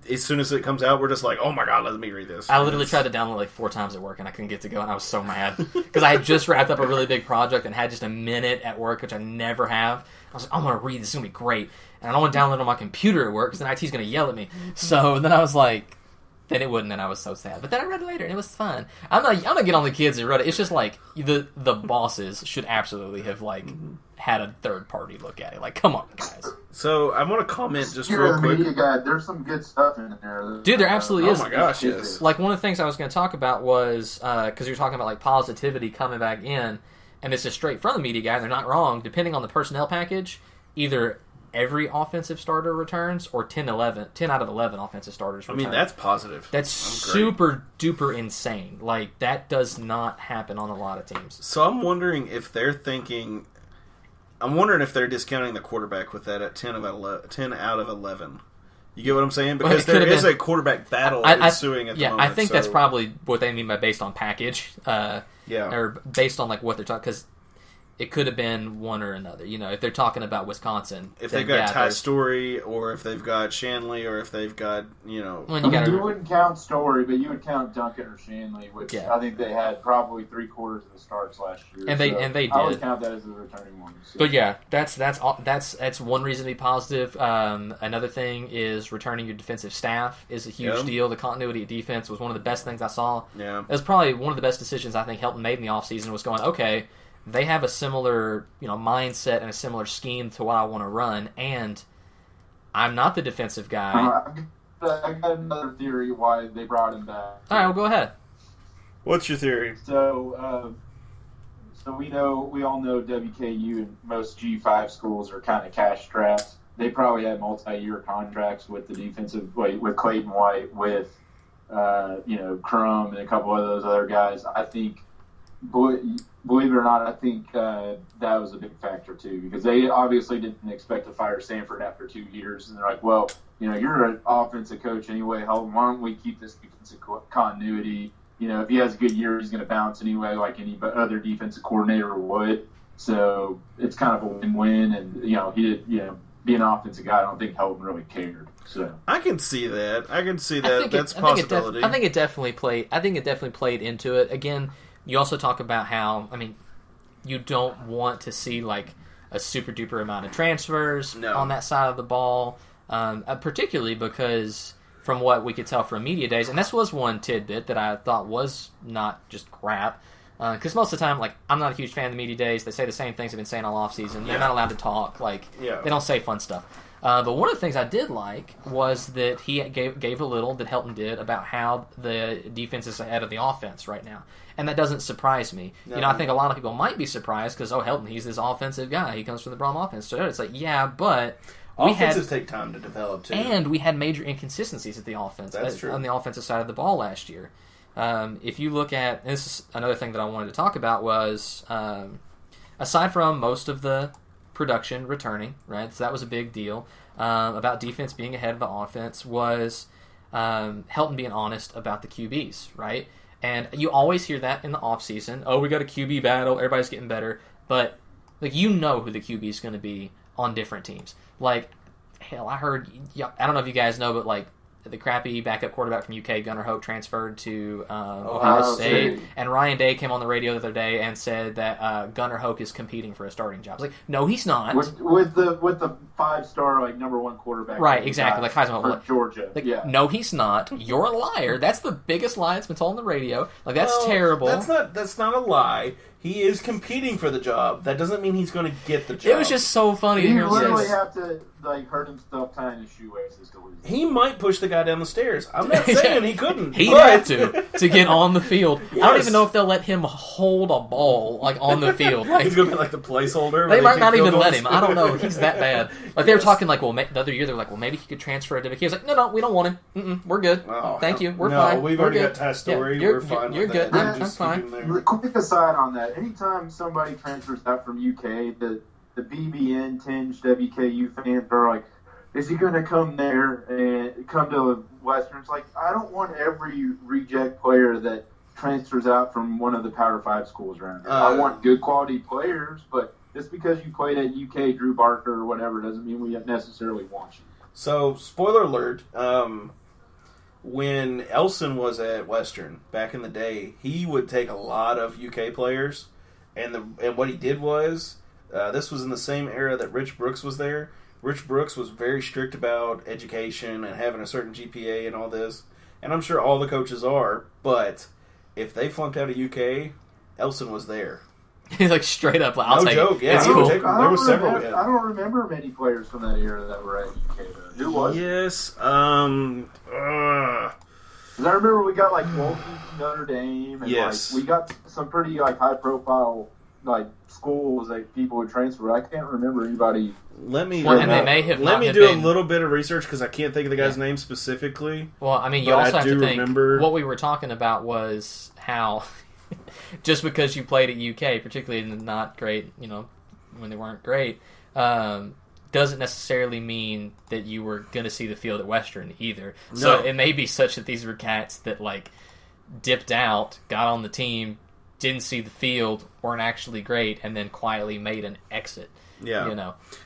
Speaker 5: as soon as it comes out, we're just like, oh my God, let me read this.
Speaker 4: I literally tried to download like 4 times at work, and I couldn't get to go, and I was so mad. Because I had just wrapped up a really big project and had just a minute at work, which I never have. I was like, I'm going to read this. It's going to be great. And I don't want to download it on my computer at work because then IT's going to yell at me. So then I was like, then it wouldn't, and I was so sad. But then I read it later, and it was fun. I'm not getting on the kids that read it. It's just like the bosses should absolutely have like had a third party look at it. Like, come on, guys.
Speaker 5: So I want to comment just real quick.
Speaker 6: Media guide, there's some good stuff in there.
Speaker 4: Dude, there absolutely is.
Speaker 5: Oh my gosh, yes.
Speaker 4: Like, one of the things I was going to talk about was, because you're talking about like positivity coming back in, and it's just straight from the media guide, they're not wrong. Depending on the personnel package, either every offensive starter returns or 10 out of 11 offensive starters return.
Speaker 5: I mean, that's positive.
Speaker 4: That's super duper insane. Like, that does not happen on a lot of teams.
Speaker 5: So I'm wondering if they're thinking... I'm wondering if they're discounting the quarterback with that at 10 out of 11. You get what I'm saying? Because there is a quarterback battle ensuing at the moment.
Speaker 4: Yeah, I think that's probably what they mean by based on package. Or based on like what they're talking... Because it could have been one or another. You know, if they're talking about Wisconsin.
Speaker 5: If they've got Ty Story, or if they've got Shanley, or if they've got, you know...
Speaker 6: you wouldn't count Story, but you would count Duncan or Shanley, which I think they had probably 3/4 of the starts last year.
Speaker 4: And they did.
Speaker 6: I would count that as a returning one. So.
Speaker 4: But yeah, that's one reason to be positive. Another thing is returning your defensive staff is a huge deal. The continuity of defense was one of the best things I saw.
Speaker 5: Yeah.
Speaker 4: It was probably one of the best decisions I think Helton made in the offseason was going, okay, they have a similar, mindset and a similar scheme to what I want to run, and I'm not the defensive guy.
Speaker 6: I got another theory why they brought him back.
Speaker 4: All right, well, go ahead.
Speaker 5: What's your theory?
Speaker 6: So we all know WKU and most G5 schools are kind of cash strapped. They probably had multi-year contracts with the defensive, with Clayton White, with Crum and a couple of those other guys. I think. Believe it or not, I think that was a big factor too, because they obviously didn't expect to fire Sanford after 2 years, and they're like, well, you're an offensive coach anyway. Why don't we keep this defensive continuity? If he has a good year, he's going to bounce anyway, like any other defensive coordinator would. So it's kind of a win-win, and he did, being an offensive guy, I don't think Helton really cared. So
Speaker 5: I can see that. That's a possibility.
Speaker 4: I think it definitely played into it. Again, you also talk about how, you don't want to see like a super duper amount of transfers on that side of the ball, particularly because from what we could tell from media days, and this was one tidbit that I thought was not just crap, because most of the time, like, I'm not a huge fan of the media days. They say the same things they've been saying all offseason. You're not allowed to talk. Like, they don't say fun stuff. But one of the things I did like was that he gave a little, that Helton did, about how the defense is ahead of the offense right now. And that doesn't surprise me.
Speaker 5: No.
Speaker 4: I think a lot of people might be surprised because, Helton, he's this offensive guy. He comes from the Brom offense. So it's like, yeah, but...
Speaker 5: Offenses take time to develop, too.
Speaker 4: And we had major inconsistencies at the offense.
Speaker 5: That's true.
Speaker 4: On the offensive side of the ball last year. If you look at... And this is another thing that I wanted to talk about was, aside from most of the production returning, right? So that was a big deal. About defense being ahead of the offense was Helton being honest about the QBs, right? And you always hear that in the offseason. Oh, we got a QB battle. Everybody's getting better. But, like, who the QB is going to be on different teams. Like, hell, I heard... I don't know if you guys know, but, like, the crappy backup quarterback from UK, Gunnar Hoke, transferred to Ohio State. And Ryan Day came on the radio the other day and said that Gunnar Hoke is competing for a starting job. I was like, no, he's not.
Speaker 6: With the 5-star, like, number one quarterback.
Speaker 4: Right, exactly. Like
Speaker 6: for Georgia.
Speaker 4: Like, no, he's not. You're a liar. That's the biggest lie that's been told on the radio. Like, that's terrible.
Speaker 5: That's not a lie. He is competing for the job. That doesn't mean he's going to get the job.
Speaker 4: It was just so funny to hear him say
Speaker 6: literally have to hurt himself tying his shoelaces to lose.
Speaker 5: He might push the guy down the stairs. I'm not saying he couldn't.
Speaker 4: He'd have to get on the field. Yes. I don't even know if they'll let him hold a ball like on the field. Like,
Speaker 5: he's going to be like the placeholder.
Speaker 4: They might not even let him. I don't know. He's that bad. Like, they were talking like, well, the other year they were like, well, maybe he could transfer to WK. He was like, no, we don't want him. We're good. Thank you. We're fine.
Speaker 5: We've already got Ty Story. We're fine.
Speaker 4: You're good. I'm fine.
Speaker 6: Quick aside on that. Anytime somebody transfers out from UK, the BBN tinged WKU fans are like, is he going to come there and come to Western? It's like, I don't want every reject player that transfers out from one of the Power 5 schools around here. I want good quality players, but just because you played at UK, Drew Barker or whatever, doesn't mean we necessarily want you.
Speaker 5: So, spoiler alert, when Elson was at Western back in the day, he would take a lot of UK players, and what he did was, this was in the same era that Rich Brooks was there. Rich Brooks was very strict about education and having a certain GPA and all this, and I'm sure all the coaches are, but if they flunked out of UK, Elson was there.
Speaker 4: He's like straight up, like, I'll take
Speaker 5: joke,
Speaker 4: it.
Speaker 5: yeah.
Speaker 4: It's cool.
Speaker 5: There were several.
Speaker 6: I don't remember many players from that era that were at UK, though. Who was?
Speaker 5: Yes,
Speaker 6: Because I remember we got like Wolfie from Notre Dame, and like we got some pretty like high profile like schools that people would transfer. I can't remember anybody.
Speaker 5: Let me
Speaker 4: Well, and they may have
Speaker 5: let
Speaker 4: not
Speaker 5: me
Speaker 4: have
Speaker 5: do
Speaker 4: been-
Speaker 5: a little bit of research because I can't think of the guy's name specifically.
Speaker 4: Well, I mean, you
Speaker 5: But
Speaker 4: also
Speaker 5: I
Speaker 4: have to
Speaker 5: do
Speaker 4: think
Speaker 5: remember-
Speaker 4: what we were talking about was how just because you played at UK, particularly in the not great, when they weren't great, doesn't necessarily mean that you were going to see the field at Western either. So
Speaker 5: No.
Speaker 4: it may be such that these were cats that like dipped out, got on the team, didn't see the field, weren't actually great, and then quietly made an exit.
Speaker 5: Yeah,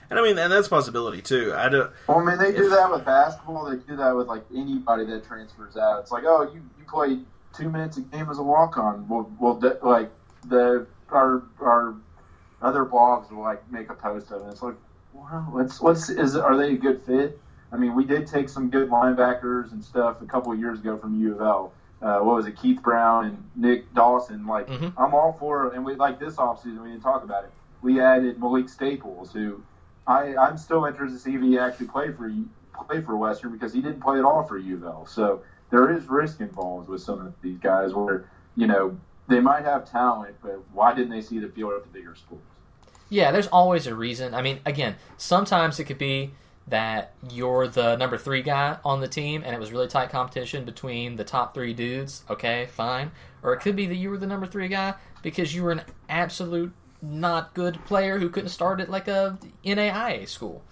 Speaker 4: And
Speaker 5: I mean, and that's a possibility too. I don't.
Speaker 6: Well, I mean, they do that with basketball. They do that with like anybody that transfers out. It's like, oh, you played 2 minutes a game as a walk-on. Our other blogs will like make a post of it. It's like, well, are they a good fit? I mean, we did take some good linebackers and stuff a couple of years ago from U of L. What was it, Keith Brown and Nick Dawson? Like, I'm all for it. And we like this offseason, we didn't talk about it. We added Malik Staples, who I'm still interested to see if he actually played for Western because he didn't play at all for U of L. So there is risk involved with some of these guys where, they might have talent, but why didn't they see the field at the bigger schools?
Speaker 4: Yeah, there's always a reason. I mean, again, sometimes it could be that you're the number 3 guy on the team and it was really tight competition between the top 3 dudes. Okay, fine. Or it could be that you were the number 3 guy because you were an absolute not good player who couldn't start at like a NAIA school.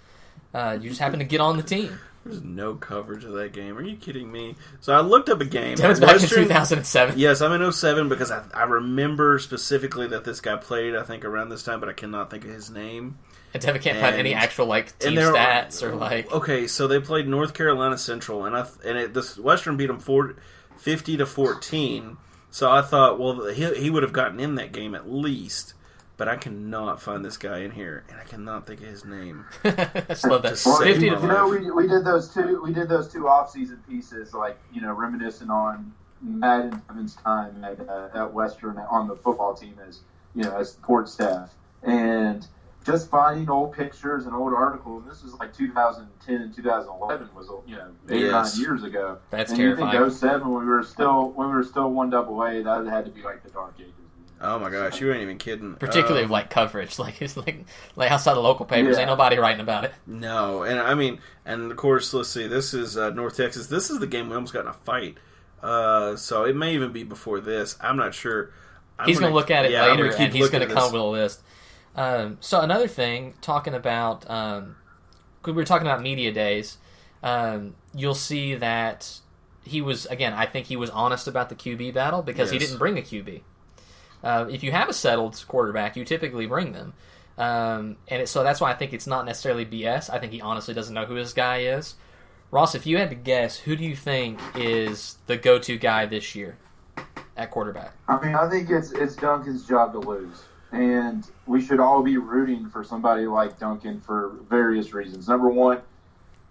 Speaker 4: You just happened to get on the team.
Speaker 5: There's no coverage of that game. Are you kidding me? So I looked up a game.
Speaker 4: That was back in 2007.
Speaker 5: Yes, I'm in 07 because I remember specifically that this guy played, I think, around this time, but I cannot think of his name.
Speaker 4: And Devin can't find any actual like team stats or like.
Speaker 5: Okay, so they played North Carolina Central, and this Western beat them 50-14. So I thought, well, he would have gotten in that game at least. But I cannot find this guy in here, and I cannot think of his name.
Speaker 4: I just love that.
Speaker 5: Well,
Speaker 4: 50 to
Speaker 6: we did those two off-season pieces, like reminiscing on Matt and Devin's time at Western on the football team as support staff, and just finding old pictures and old articles. And this was like 2010 and 2011 was 8 or 9 years ago.
Speaker 4: That's
Speaker 6: and
Speaker 4: terrifying.
Speaker 6: You think 07 when we were still 1AA, that had to be like the dark ages.
Speaker 5: Oh my gosh, you ain't even kidding.
Speaker 4: Particularly like coverage, like it's like outside the local papers, ain't nobody writing about it.
Speaker 5: No, and I mean, and of course, let's see, this is North Texas. This is the game we almost got in a fight. So it may even be before this. I'm not sure.
Speaker 4: He's going to look at it later, and he's going to come
Speaker 5: with
Speaker 4: with a list. So another thing, talking about, we were talking about media days, you'll see that he was, again, I think he was honest about the QB battle because he didn't bring a QB. If you have a settled quarterback, you typically bring them. So that's why I think it's not necessarily BS. I think he honestly doesn't know who his guy is. Ross, if you had to guess, who do you think is the go-to guy this year at quarterback?
Speaker 6: I mean, I think it's Duncan's job to lose. And we should all be rooting for somebody like Duncan for various reasons. Number one,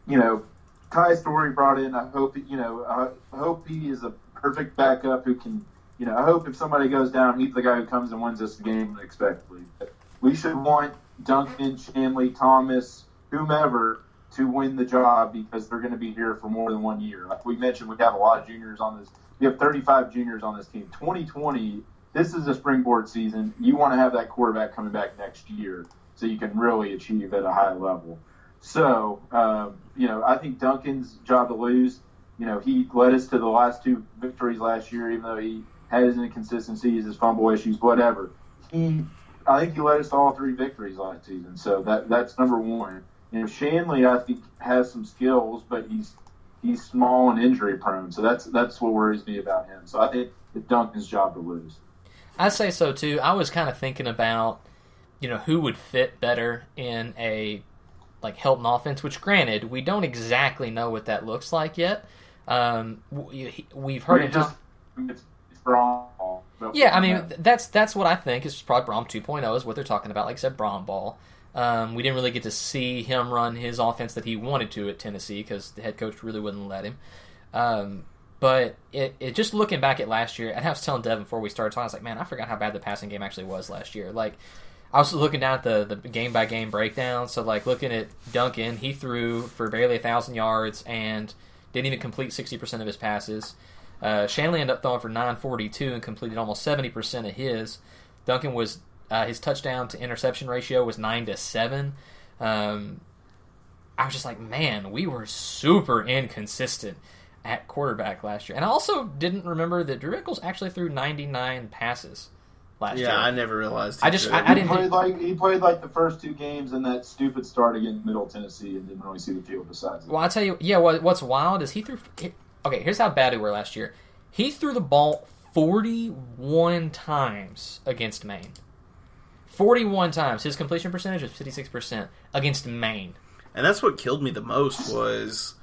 Speaker 6: Ty Story brought in, I hope he is a perfect backup who can, I hope if somebody goes down, he's the guy who comes and wins this game unexpectedly. But we should want Duncan, Shanley, Thomas, whomever to win the job because they're going to be here for more than 1 year. Like we mentioned, we have a lot of juniors on this. We have 35 juniors on this team. 2020, this is a springboard season. You want to have that quarterback coming back next year so you can really achieve at a high level. So, I think Duncan's job to lose. He led us to the last 2 victories last year, even though he had his inconsistencies, his fumble issues, whatever. I think he led us to all 3 victories last season. So that's number one. Shanley, I think, has some skills, but he's small and injury prone. So that's what worries me about him. So I think it's Duncan's job to lose.
Speaker 4: I'd say so too. I was kind of thinking about, who would fit better in a Helton offense, which granted, we don't exactly know what that looks like yet. We've heard him talk.
Speaker 6: It's Braun.
Speaker 4: Yeah, I mean, that's what I think is probably Braun 2.0 is what they're talking about. Like I said, Braun ball. We didn't really get to see him run his offense that he wanted to at Tennessee because the head coach really wouldn't let him. But it just looking back at last year, and I was telling Devin before we started talking, I was like, man, I forgot how bad the passing game actually was last year. Like, I was looking down at the game-by-game breakdown, so looking at Duncan, he threw for barely 1,000 yards and didn't even complete 60% of his passes. Shanley ended up throwing for 942 and completed almost 70% of his. Duncan was his touchdown to interception ratio was 9-7. I was just like, man, we were super inconsistent at quarterback last year. And I also didn't remember that Drew Eccles actually threw 99 passes last year.
Speaker 5: Yeah, I never realized.
Speaker 4: I didn't.
Speaker 6: He played like the first 2 games in that stupid start against Middle Tennessee and didn't really see the field besides it.
Speaker 4: Well, I'll tell you, what's wild is he threw... Okay, here's how bad we were last year. He threw the ball 41 times against Maine. 41 times. His completion percentage was 56% against Maine. And
Speaker 5: that's what killed me the most was...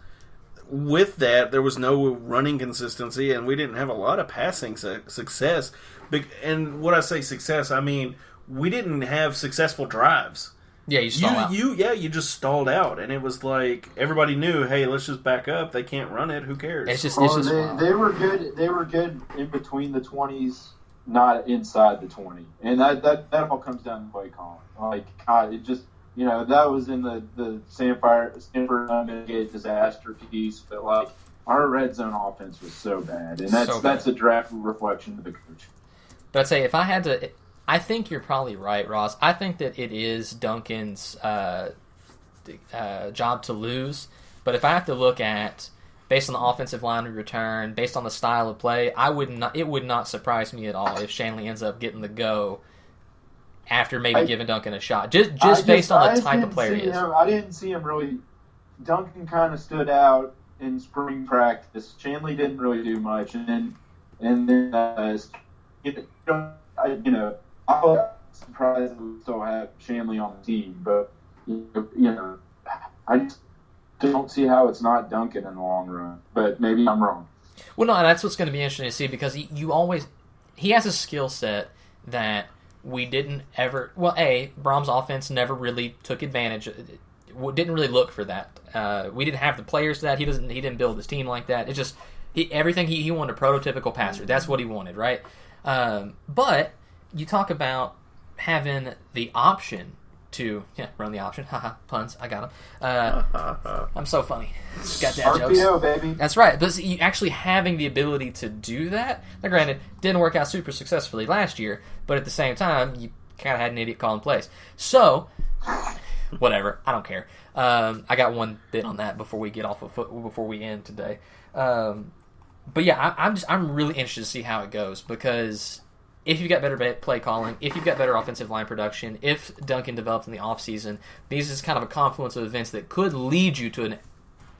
Speaker 5: With that, there was no running consistency, and we didn't have a lot of passing success. And when I say success, I mean we didn't have successful drives.
Speaker 4: Yeah, you stalled out.
Speaker 5: You just stalled out, and it was like everybody knew, hey, let's just back up. They can't run it. Who cares?
Speaker 6: They were good. They were good in between the 20s, not inside the 20, and that all comes down to play calling. Like God, it just. That was in the Stanford unmitigated disaster piece, but like our red zone offense was so bad, and that's a direct reflection of the coach.
Speaker 4: But I'd say if I had to, I think you're probably right, Ross. I think that it is Duncan's job to lose. But if I have to look at based on the offensive line we return, based on the style of play, it would not surprise me at all if Shanley ends up getting the go. After maybe giving Duncan a shot, just based on the type of player he is.
Speaker 6: I didn't see him really. Duncan kind of stood out in spring practice. Shanley didn't really do much, and then I was surprised that we still have Shanley on the team, but I just don't see how it's not Duncan in the long run. But maybe I'm wrong.
Speaker 4: Well, no, and that's what's going to be interesting to see because he has a skill set that. We didn't ever... Well, Brahms' offense never really took advantage... Didn't really look for that. We didn't have the players for that. He didn't build his team like that. It's just... Everything he wanted a prototypical passer. That's what he wanted, right? But you talk about having the option to... Yeah, run the option. Haha, puns. I got them. I'm so funny. Got dad jokes.
Speaker 6: RPO, baby.
Speaker 4: That's right. But actually having the ability to do that... Now, granted, didn't work out super successfully last year, but at the same time, you kind of had an idiot calling plays. So, whatever. I don't care. I got one bit on that before we get off before we end today. But yeah, I'm really interested to see how it goes because... If you've got better play calling, if you've got better offensive line production, if Duncan develops in the offseason, these is kind of a confluence of events that could lead you to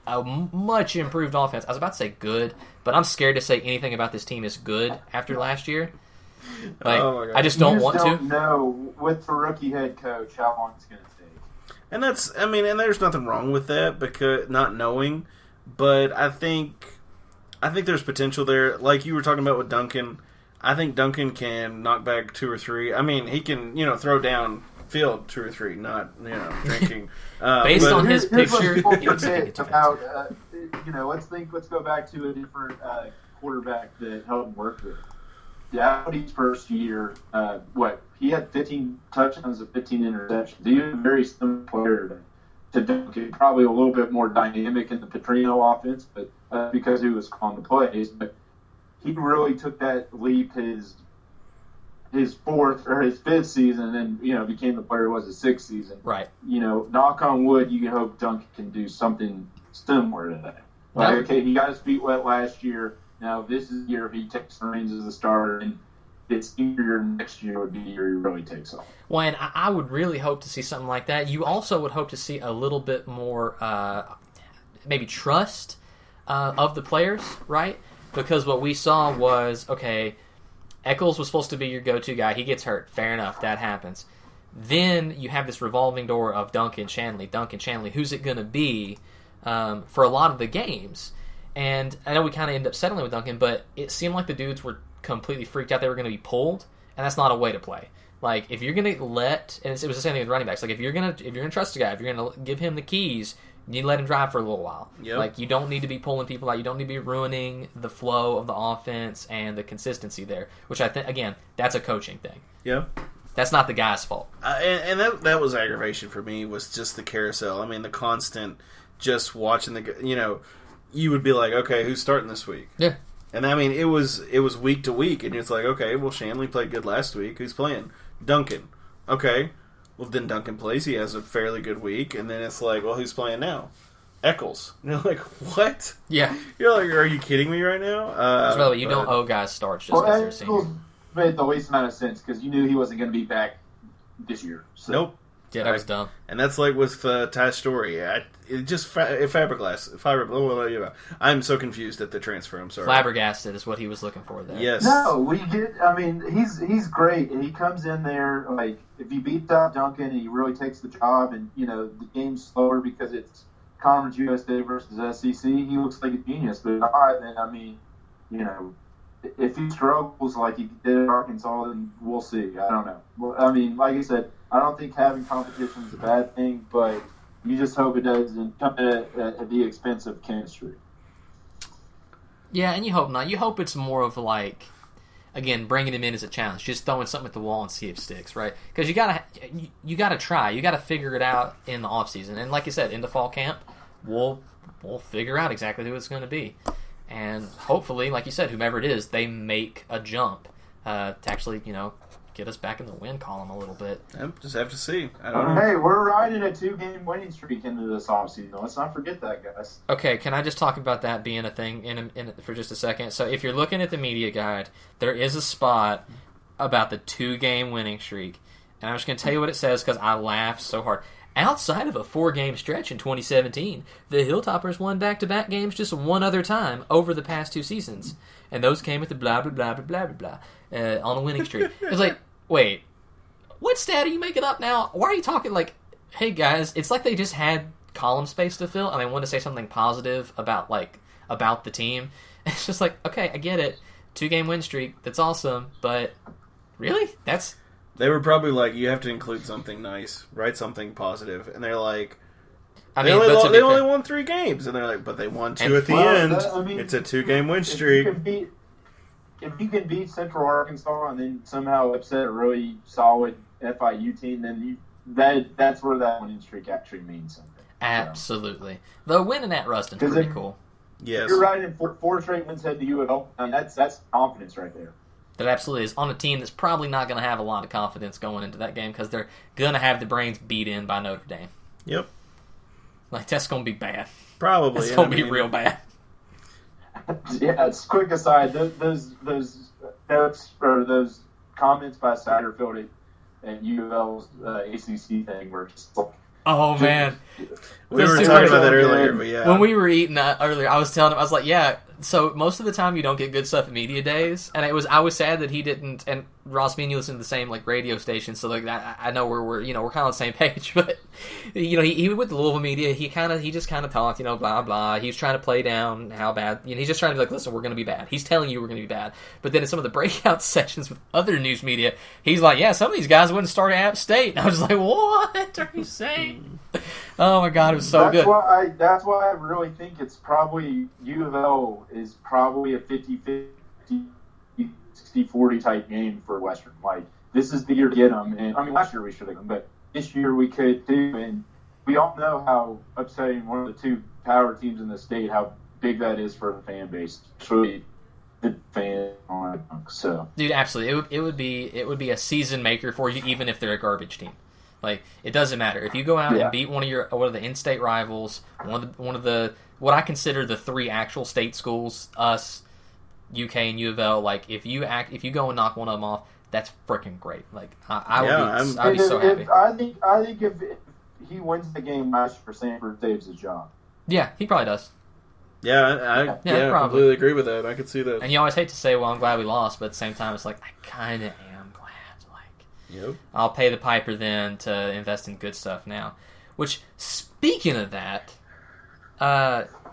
Speaker 4: a much improved offense. I was about to say good, but I'm scared to say anything about this team is good after last year. I just don't want to.
Speaker 6: You don't know with the rookie head coach how long it's going to take.
Speaker 5: And and there's nothing wrong with that because not knowing, but I think there's potential there. Like you were talking about with Duncan. I think Duncan can knock back 2 or 3. I mean, he can, throw down field 2 or 3, not, drinking.
Speaker 4: Based on his picture,
Speaker 6: let's go back to a different quarterback that Helton worked with. Dowdy's first year, he had 15 touchdowns and 15 interceptions. He was a very similar player to Duncan, probably a little bit more dynamic in the Petrino offense, but because he was calling the plays, but he really took that leap his 4th or his 5th season and, became the player he was his 6th season.
Speaker 4: Right.
Speaker 6: Knock on wood, you can hope Duncan can do something similar to that. Like, okay, he got his feet wet last year. Now this is the year if he takes the reins as a starter, and it's year next year would be the year he really takes off.
Speaker 4: Well, and I would really hope to see something like that. You also would hope to see a little bit more maybe trust of the players, right? Because what we saw was, okay, Eccles was supposed to be your go-to guy. He gets hurt. Fair enough. That happens. Then you have this revolving door of Duncan Shanley. Who's it going to be for a lot of the games? And I know we kind of end up settling with Duncan, but it seemed like the dudes were completely freaked out they were going to be pulled, and that's not a way to play. Like, if you're going to let... And it was the same thing with running backs. Like, if you're going to trust a guy, if you're going to give him the keys... You need to let him drive for a little while.
Speaker 5: Yep.
Speaker 4: Like, you don't need to be pulling people out. You don't need to be ruining the flow of the offense and the consistency there, which I think, again, that's a coaching thing.
Speaker 5: Yeah.
Speaker 4: That's not the guy's fault.
Speaker 5: And that was aggravation for me, was just the carousel. I mean, the constant just watching you would be like, okay, who's starting this week?
Speaker 4: Yeah.
Speaker 5: And I mean, it was week to week, and it's like, okay, well, Shanley played good last week. Who's playing? Duncan. Okay. Well, then Duncan plays. He has a fairly good week. And then it's like, well, who's playing now? Eccles. And you're like, what?
Speaker 4: Yeah.
Speaker 5: You're like, are you kidding me right now?
Speaker 4: By the way, you don't owe guys starts just because they're seniors.
Speaker 6: Made the least amount of sense because you knew he wasn't going to be back this year. So.
Speaker 5: Nope.
Speaker 4: Yeah, that was dumb.
Speaker 5: And that's like with Ty Story. It just fiberglass. I'm so confused at the transfer. I'm sorry.
Speaker 4: Flabbergasted is what he was looking for there.
Speaker 5: Yes.
Speaker 6: No, we get. I mean, he's great, and he comes in there like if he beats out Duncan, and he really takes the job, and the game's slower because it's Conference USA versus SEC. He looks like a genius, but if not, then I mean, if he struggles like he did at Arkansas, then we'll see. I don't know. Well, I mean, like I said, I don't think having competition is a bad thing, but you just hope it doesn't come at the expense of chemistry.
Speaker 4: Yeah, and you hope not. You hope it's more of like, again, bringing him in as a challenge, just throwing something at the wall and see if it sticks, right? Because you gotta try, you gotta figure it out in the off season, and like you said, in the fall camp, we'll figure out exactly who it's going to be. And hopefully, like you said, whomever it is, they make a jump to actually, get us back in the win column a little bit.
Speaker 5: Yep, just have to see. I don't know.
Speaker 6: Hey, we're riding a 2-game winning streak into this offseason. Let's not forget that, guys.
Speaker 4: Okay, can I just talk about that being a thing for just a second? So if you're looking at the media guide, there is a spot about the 2-game winning streak. And I'm just going to tell you what it says because I laughed so hard. Outside of a 4-game stretch in 2017, the Hilltoppers won back-to-back games just one other time over the past 2 seasons. And those came with the blah, blah, blah, blah, blah, blah, blah, on a winning streak. It's like, wait, what stat are you making up now? Why are you talking like, hey, guys, it's like they just had column space to fill, and they wanted to say something positive about the team. It's just like, okay, I get it. 2-game win streak, that's awesome, but really?
Speaker 5: They were probably like, you have to include something nice, write something positive, and they're like, they only won 3 games, and they're like, but they won 2 at the end. It's a 2-game win streak.
Speaker 6: If you can beat Central Arkansas and then somehow upset a really solid FIU team, then that's where that winning streak actually means something.
Speaker 4: Absolutely. Though winning at Ruston's pretty cool.
Speaker 5: Yes,
Speaker 6: you're right. In 4 straight wins head to UFL, and that's confidence right there.
Speaker 4: That absolutely is on a team that's probably not going to have a lot of confidence going into that game because they're going to have the brains beat in by Notre Dame.
Speaker 5: Yep.
Speaker 4: Like, that's going to be bad.
Speaker 5: Probably.
Speaker 4: It's going to be real bad.
Speaker 6: Yeah, it's quick aside. Those notes or those comments by Satterfield at UFL's ACC thing were just like,
Speaker 4: oh, man.
Speaker 5: We were talking about that earlier, but yeah.
Speaker 4: When we were eating that earlier, I was telling him, I was like, yeah, so most of the time you don't get good stuff at media days, and I was sad that he didn't, and Ross, me and you listen to the same, radio station, so, I know we're kind of on the same page, but, he with the Louisville media, he just kind of talked, blah, blah, he was trying to play down how bad, he's just trying to be like, listen, we're going to be bad. He's telling you we're going to be bad. But then in some of the breakout sessions with other news media, he's like, yeah, some of these guys wouldn't start at App State. And I was like, what are you saying? Oh my God, it was so good.
Speaker 6: That's why I really think it's probably U of L is probably a 50-50, 60-40 type game for Western. This is the year to get them. And last year we should have them, but this year we could too. And we all know how upsetting one of the 2 power teams in the state, how big that is for the fan base, especially the fan on. So, dude,
Speaker 4: absolutely, it would be a season maker for you, even if they're a garbage team. It doesn't matter if you go out and beat one of the in-state rivals, one of the what I consider the 3 actual state schools, us, UK, and U of L. If you go and knock one of them off, that's freaking great. I'd be so happy.
Speaker 6: I think if he wins the game last year, Sanford saves his job.
Speaker 4: Yeah, he probably does.
Speaker 5: Yeah, I completely agree with that. I could see that.
Speaker 4: And you always hate to say, well, I'm glad we lost, but at the same time, it's like, I kind of am glad.
Speaker 5: Yep.
Speaker 4: I'll pay the piper then to invest in good stuff now. Which, speaking of that,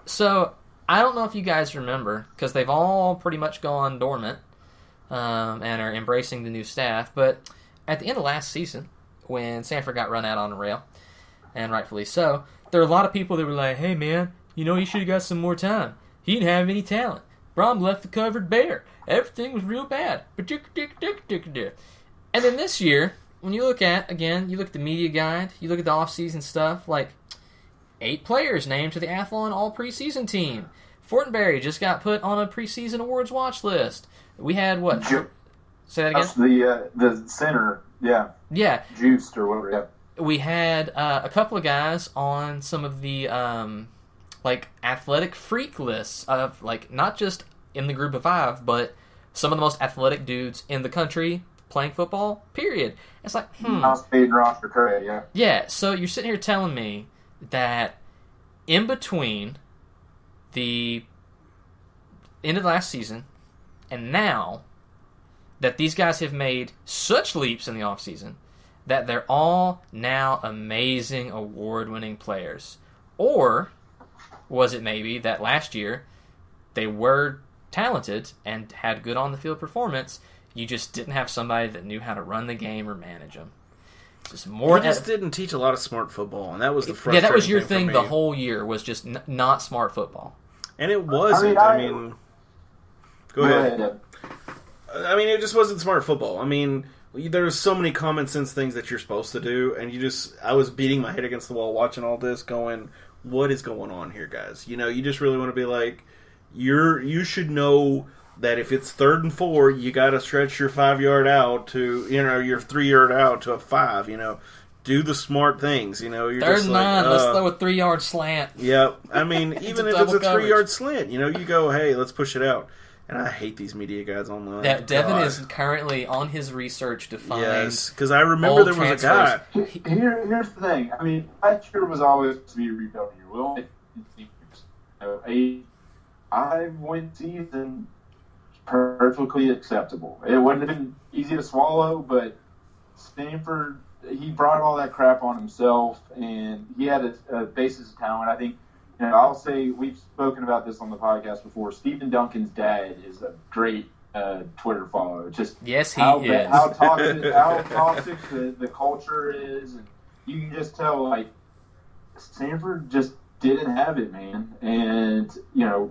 Speaker 4: so I don't know if you guys remember, because they've all pretty much gone dormant and are embracing the new staff, but at the end of last season, when Sanford got run out on the rail, and rightfully so, there were a lot of people that were like, hey man, he should have got some more time. He didn't have any talent. Brom left the cupboard bare. Everything was real bad. And then this year, when you look at the media guide, you look at the off-season stuff, 8 players named to the Athlon All-Preseason team. Fortenberry just got put on a preseason awards watch list. We had what? Say that again?
Speaker 6: The center Yeah.
Speaker 4: Yeah.
Speaker 6: Juiced or whatever. Yeah.
Speaker 4: We had a couple of guys on some of the athletic freak lists of not just in the group of 5, but some of the most athletic dudes in the country playing football. Period. It's like,
Speaker 6: House paid roster credit, yeah.
Speaker 4: Yeah. So you're sitting here telling me that in between the end of last season and now that these guys have made such leaps in the offseason that they're all now amazing award-winning players? Or was it maybe that last year they were talented and had good on-the-field performance, you just didn't have somebody that knew how to run the game or manage them? Just more.
Speaker 5: He just didn't teach a lot of smart football, and that was the frustrating
Speaker 4: Yeah, that was your
Speaker 5: thing
Speaker 4: thing the whole year, was just not smart football.
Speaker 5: And it wasn't. I mean go ahead. I mean, it just wasn't smart football. I mean, there's so many common sense things that you're supposed to do, and I was beating my head against the wall watching all this, going, what is going on here, guys? You just really want to be like, you should know that if it's 3rd and 4, you got to stretch your 5-yard out to, your 3-yard out to a 5, do the smart things, you're
Speaker 4: 3rd
Speaker 5: just
Speaker 4: and
Speaker 5: like,
Speaker 4: 9, let's throw a 3-yard slant.
Speaker 5: Yep. I mean, even if it's a 3-yard slant, you go, hey, let's push it out. And I hate these media guides online.
Speaker 4: Devin is currently on his research to find.
Speaker 5: Yes, because I remember there was a guy.
Speaker 6: Here's the thing. I mean, last year was always to be a rebuilding year. We only a 5-win season, perfectly acceptable. It wouldn't have been easy to swallow, but Stanford, he brought all that crap on himself, and he had a basis of talent. I think. I'll say, we've spoken about this on the podcast before, Stephen Duncan's dad is a great Twitter follow. Just
Speaker 4: yes, he
Speaker 6: is. How toxic the culture is. And you can just tell, Stanford just didn't have it, man. And,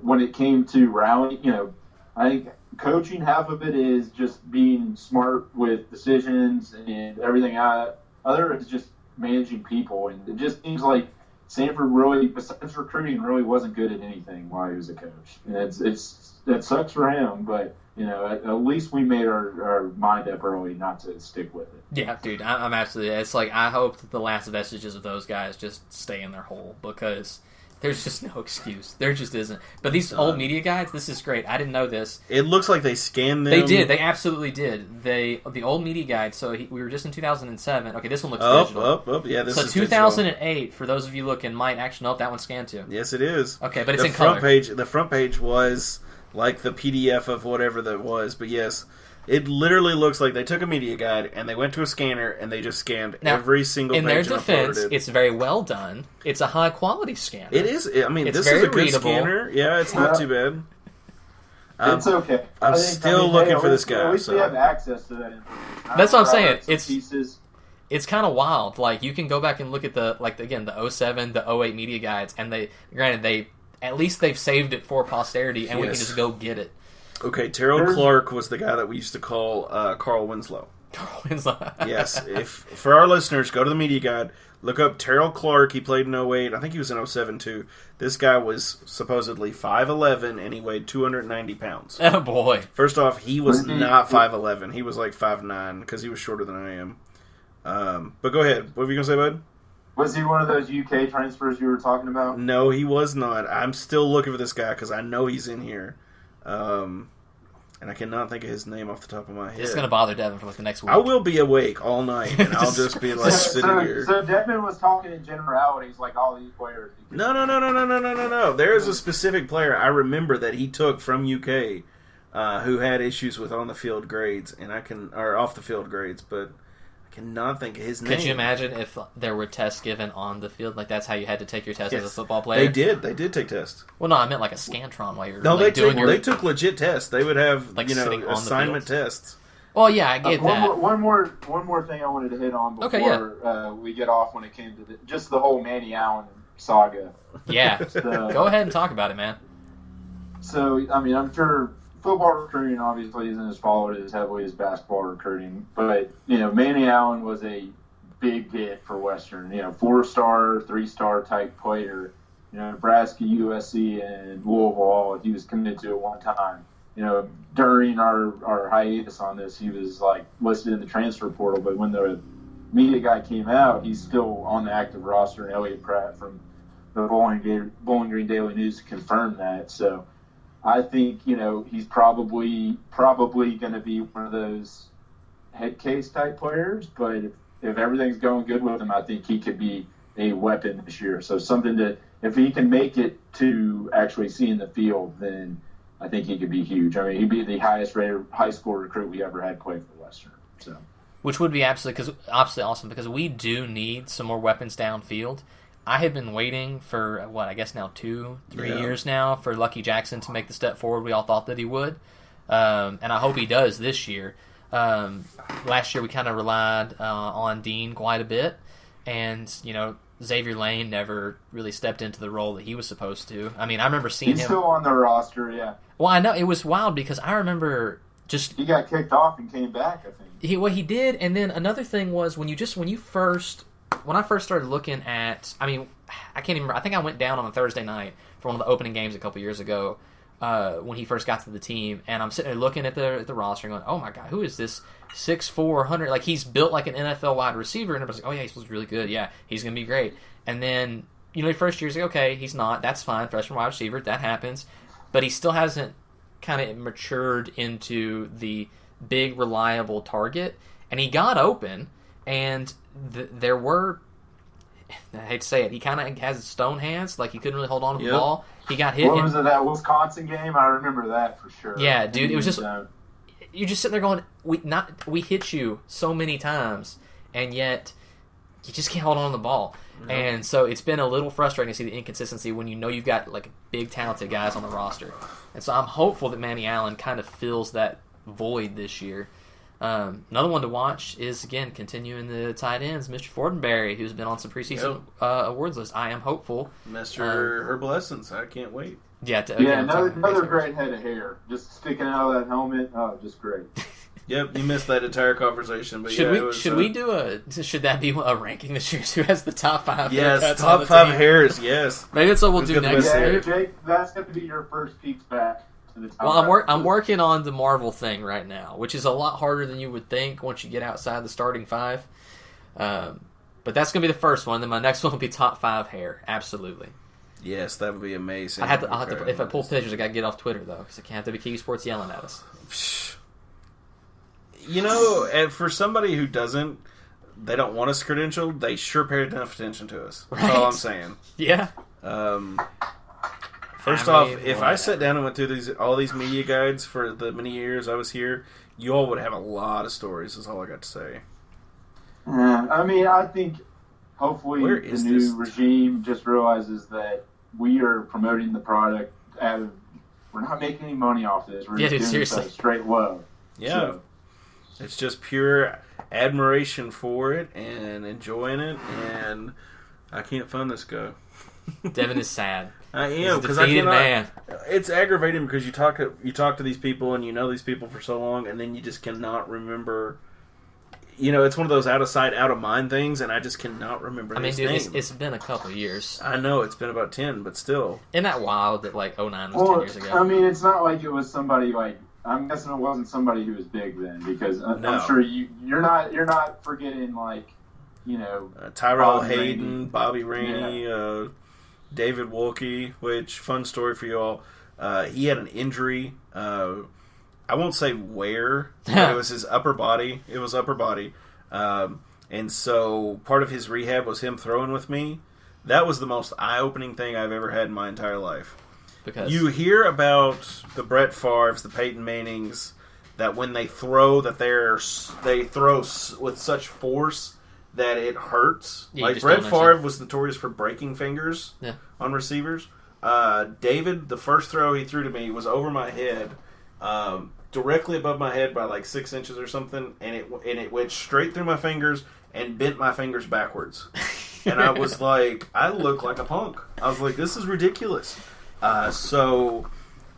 Speaker 6: when it came to rallying, I think coaching, half of it is just being smart with decisions and everything. Other is just managing people. And it just seems like Stanford really, besides recruiting, really wasn't good at anything while he was a coach. And that sucks for him, but at least we made our mind up early not to stick with it.
Speaker 4: Yeah, dude, I'm absolutely. It's like I hope that the last vestiges of those guys just stay in their hole, because there's just no excuse. There just isn't. But these old media guides, this is great. I didn't know this.
Speaker 5: It looks like they scanned them.
Speaker 4: They did. They absolutely did. The old media guide. So we were just in 2007. Okay, this one looks digital.
Speaker 5: Yeah, this is
Speaker 4: 2008. Digital. For those of you looking, might actually know if that one's scanned too.
Speaker 5: Yes, it is.
Speaker 4: Okay, but it's
Speaker 5: the
Speaker 4: in
Speaker 5: front
Speaker 4: color.
Speaker 5: The front page was like the PDF of whatever that was. But yes, it literally looks like they took a media guide and they went to a scanner and they just scanned every single page.
Speaker 4: In their defense, it's very well done. It's a high quality scanner.
Speaker 5: It is. I mean,
Speaker 4: it's
Speaker 5: this is a good
Speaker 4: readable.
Speaker 5: Scanner. Yeah, it's not too bad.
Speaker 6: It's okay.
Speaker 5: I'm still looking for this guy.
Speaker 6: At least we have access to that information.
Speaker 4: That's what I'm saying.
Speaker 6: Pieces.
Speaker 4: It's kind of wild. Like, you can go back and look at the 07, the 08 media guides, and at least they've saved it for posterity, and we can just go get it.
Speaker 5: Okay, Terrell Clark was the guy that we used to call Carl Winslow.
Speaker 4: Carl Winslow.
Speaker 5: Yes. For our listeners, go to the media guide, look up Terrell Clark. He played in 08. I think he was in 07 too. This guy was supposedly 5'11", and he weighed 290 pounds.
Speaker 4: Oh, boy.
Speaker 5: First off, he was not 5'11". He was like 5'9", because he was shorter than I am. But go ahead. What were you going to say, bud?
Speaker 6: Was he one of those UK transfers you were talking about?
Speaker 5: No, he was not. I'm still looking for this guy because I know he's in here. And I cannot think of his name off the top of my head.
Speaker 4: It's going to bother Devin for the next week.
Speaker 5: I will be awake all night, and I'll just be sitting here.
Speaker 6: So Devin was talking in generalities, like all these players.
Speaker 5: No. There's a specific player I remember that he took from UK who had issues with on the field grades, or off the field grades, but I cannot think of his name.
Speaker 4: Could you imagine if there were tests given on the field? Like, that's how you had to take your test as a football player?
Speaker 5: They did take tests.
Speaker 4: Well, no, I meant like a Scantron while you're
Speaker 5: they took legit tests. They would have assignment tests.
Speaker 4: Well, yeah, I get that.
Speaker 6: One more thing I wanted to hit on before we get off when it came to just the whole Manny Allen saga.
Speaker 4: Yeah, go ahead and talk about it, man.
Speaker 6: So, I mean, I'm sure football recruiting obviously isn't as followed as heavily as basketball recruiting, but Manny Allen was a big hit for Western. 4-star, 3-star type player. Nebraska, USC, and Louisville, he was committed to at one time. during our hiatus on this, he was like listed in the transfer portal, but when the media guy came out, he's still on the active roster, and Elliot Pratt from the Bowling Green Daily News confirmed that. So I think, he's probably going to be one of those head case type players, but if everything's going good with him, I think he could be a weapon this year. So something that, if he can make it to actually seeing the field, then I think he could be huge. I mean, he'd be the highest rated high school recruit we ever had play for Western. So,
Speaker 4: which would be absolutely awesome because we do need some more weapons downfield. I have been waiting for I guess now 2-3 years now for Lucky Jackson to make the step forward. We all thought that he would, and I hope he does this year. Last year we kind of relied on Dean quite a bit, and Xavier Lane never really stepped into the role that he was supposed to. I mean, I remember seeing him.
Speaker 6: He's still on the roster, yeah.
Speaker 4: Well, I know it was wild because I remember he
Speaker 6: got kicked off and came back, I think.
Speaker 4: He did, and then another thing was when I first started looking at, I mean, I can't even remember. I think I went down on a Thursday night for one of the opening games a couple years ago when he first got to the team, and I'm sitting there looking at the roster and going, oh my God, who is this 6'4", 100? Like, he's built like an NFL wide receiver, and everybody's like, oh yeah, he's really good. Yeah, he's going to be great. And then, the first year's like, okay, he's not. That's fine. Freshman wide receiver, that happens. But he still hasn't kind of matured into the big, reliable target. And he got open, and there were, I hate to say it, he kind of has stone hands, like he couldn't really hold on to the ball. He got hit.
Speaker 6: What was it, that Wisconsin game? I remember that for sure.
Speaker 4: Yeah, dude, it was just, you're just sitting there going, we hit you so many times, and yet you just can't hold on to the ball. No. And so it's been a little frustrating to see the inconsistency when you've got like big talented guys on the roster. And so I'm hopeful that Manny Allen kind of fills that void this year. Another one to watch is, again, continuing the tight ends, Mr. Fortenberry, who's been on some preseason awards list. I am hopeful.
Speaker 5: Mr. Herbal Essence, I can't wait.
Speaker 4: Yeah,
Speaker 6: another great head of hair. Just sticking out of that helmet. Oh, just great.
Speaker 5: Yep, you missed that entire conversation. But
Speaker 4: should that be a ranking this year? Who has the top 5?
Speaker 5: Yes, top 5 hairs. Yes,
Speaker 4: maybe that's what we'll do next year.
Speaker 6: Jake, that's going to be your first peek back to the top.
Speaker 4: Well, I'm working on the Marvel thing right now, which is a lot harder than you would think once you get outside the starting 5. But that's going to be the first one. Then my next one will be top 5 hair. Absolutely.
Speaker 5: Yes, that would be amazing.
Speaker 4: I'll have to. If I pull pictures, I got to get off Twitter though, because I can't have the KU Sports yelling at us.
Speaker 5: For somebody who they don't want us credentialed, they sure paid enough attention to us. That's
Speaker 4: right.
Speaker 5: all I'm saying.
Speaker 4: Yeah.
Speaker 5: First off, if I sat down and went through all these media guides for the many years I was here, you all would have a lot of stories, is all I got to say.
Speaker 6: I mean, I think hopefully the new regime just realizes that we are promoting the product we're not making any money off this. We're just doing this straight love.
Speaker 5: Yeah.
Speaker 6: So,
Speaker 5: it's just pure admiration for it and enjoying it, and I can't fund this guy.
Speaker 4: Devin is sad.
Speaker 5: I am,
Speaker 4: because I cannot. Man.
Speaker 5: It's aggravating because you talk to these people and you know these people for so long, and then you just cannot remember. It's one of those out of sight, out of mind things, and I just cannot remember.
Speaker 4: I mean, dude, it's been a couple years.
Speaker 5: I know it's been about 10, but still.
Speaker 4: Isn't that wild that 09 was 10 years ago?
Speaker 6: I mean, it's not like it was somebody I'm guessing it wasn't somebody who was big then, because I'm sure you're not forgetting
Speaker 5: Tyrell Hayden, Bobby Rainey, David Wolke. Which, fun story for you all. He had an injury. I won't say where, but it was his upper body. It was upper body, and so part of his rehab was him throwing with me. That was the most eye-opening thing I've ever had in my entire life.
Speaker 4: Because
Speaker 5: you hear about the Brett Favres, the Peyton Mannings, that when they throw, they throw with such force that it hurts. Like Brett Favre was notorious for breaking fingers on receivers. David, the first throw he threw to me was over my head, directly above my head by 6 inches or something, and it went straight through my fingers and bent my fingers backwards. And I was like, I look like a punk. I was like, this is ridiculous. And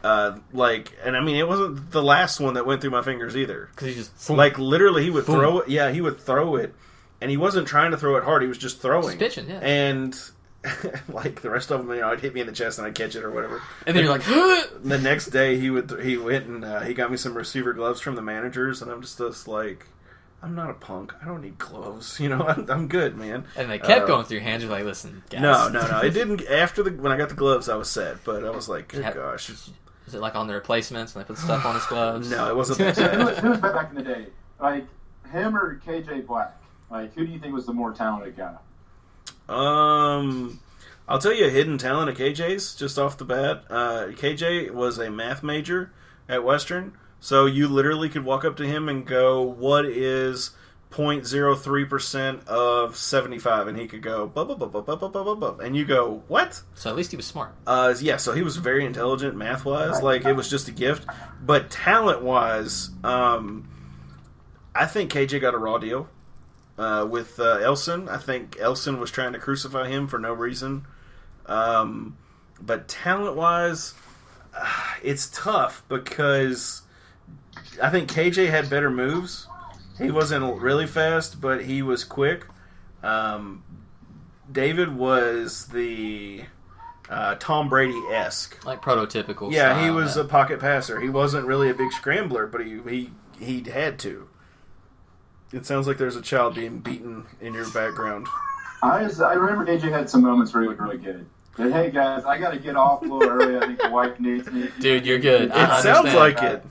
Speaker 5: I mean, it wasn't the last one that went through my fingers either.
Speaker 4: Because he just
Speaker 5: literally he would throw it. Yeah, he would throw it, and he wasn't trying to throw it hard. He was just throwing,
Speaker 4: just pitching. Yeah,
Speaker 5: and like the rest of them, I'd hit me in the chest and I'd catch it or whatever.
Speaker 4: And then you're like,
Speaker 5: The next day he went and he got me some receiver gloves from the managers, and I'm just like, I'm not a punk. I don't need gloves. I'm good, man.
Speaker 4: and they kept going through your hands. You're like, listen, guys.
Speaker 5: No. It didn't. When I got the gloves, I was sad, but I was like, good gosh.
Speaker 4: Is it like on the replacements when they put the stuff on his gloves?
Speaker 5: No, it wasn't that bad.
Speaker 6: Who was back in the day? Like him or KJ Black? Like who do you think was the more talented guy?
Speaker 5: I'll tell you a hidden talent of KJ's just off the bat. KJ was a math major at Western, so you literally could walk up to him and go, "What is 0.03% of 75?" And he could go, "Bub, bub, bub, bub, bub, bub, bub, bub," and you go, "What?"
Speaker 4: So at least he was smart.
Speaker 5: Yeah, so he was very intelligent math-wise. Like, it was just a gift. But talent-wise, I think KJ got a raw deal with Elson. I think Elson was trying to crucify him for no reason. But talent-wise, it's tough because I think KJ had better moves. He wasn't really fast, but he was quick. David was the Tom Brady-esque.
Speaker 4: Like prototypical
Speaker 5: Yeah,
Speaker 4: style,
Speaker 5: he was a pocket passer. He wasn't really a big scrambler, but he had to. It sounds like there's a child being beaten in your background.
Speaker 6: I remember KJ had some moments where he looked really good. But hey guys, I got to get off a little early. I think the wife needs me.
Speaker 4: Dude, you're good.
Speaker 5: It sounds like it.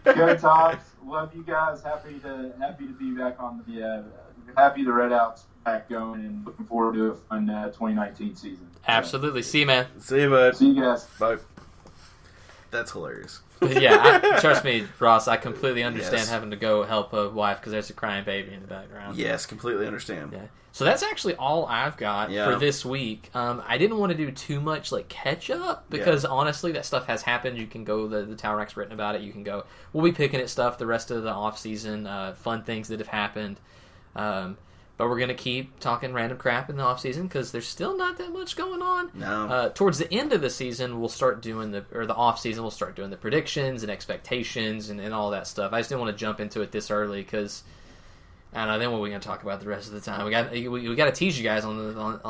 Speaker 6: Go Tops. Love you guys. Happy to be back on the happy the RedOUT's back going and looking forward to a fun 2019 season.
Speaker 4: Absolutely. See you, man.
Speaker 5: See you, bud.
Speaker 6: See you guys.
Speaker 5: Bye. That's hilarious.
Speaker 4: But yeah, trust me, Ross, I completely understand
Speaker 5: Yes.
Speaker 4: having to go help a wife because there's a crying baby in the background.
Speaker 5: Yes, completely understand.
Speaker 4: Yeah. So that's actually all I've got for this week. I didn't want to do too much like catch up because honestly, that stuff has happened. You can go the Towel Rack's written about it. You can go. We'll be picking at stuff the rest of the off season, fun things that have happened. But we're gonna keep talking random crap in the off season because there's still not that much going on.
Speaker 5: No.
Speaker 4: Towards the end of the season, we'll start doing the off season. We'll start doing the predictions and expectations and all that stuff. I just didn't want to jump into it this early because. I don't know. Then what are we going to talk about the rest of the time? We got to tease you guys on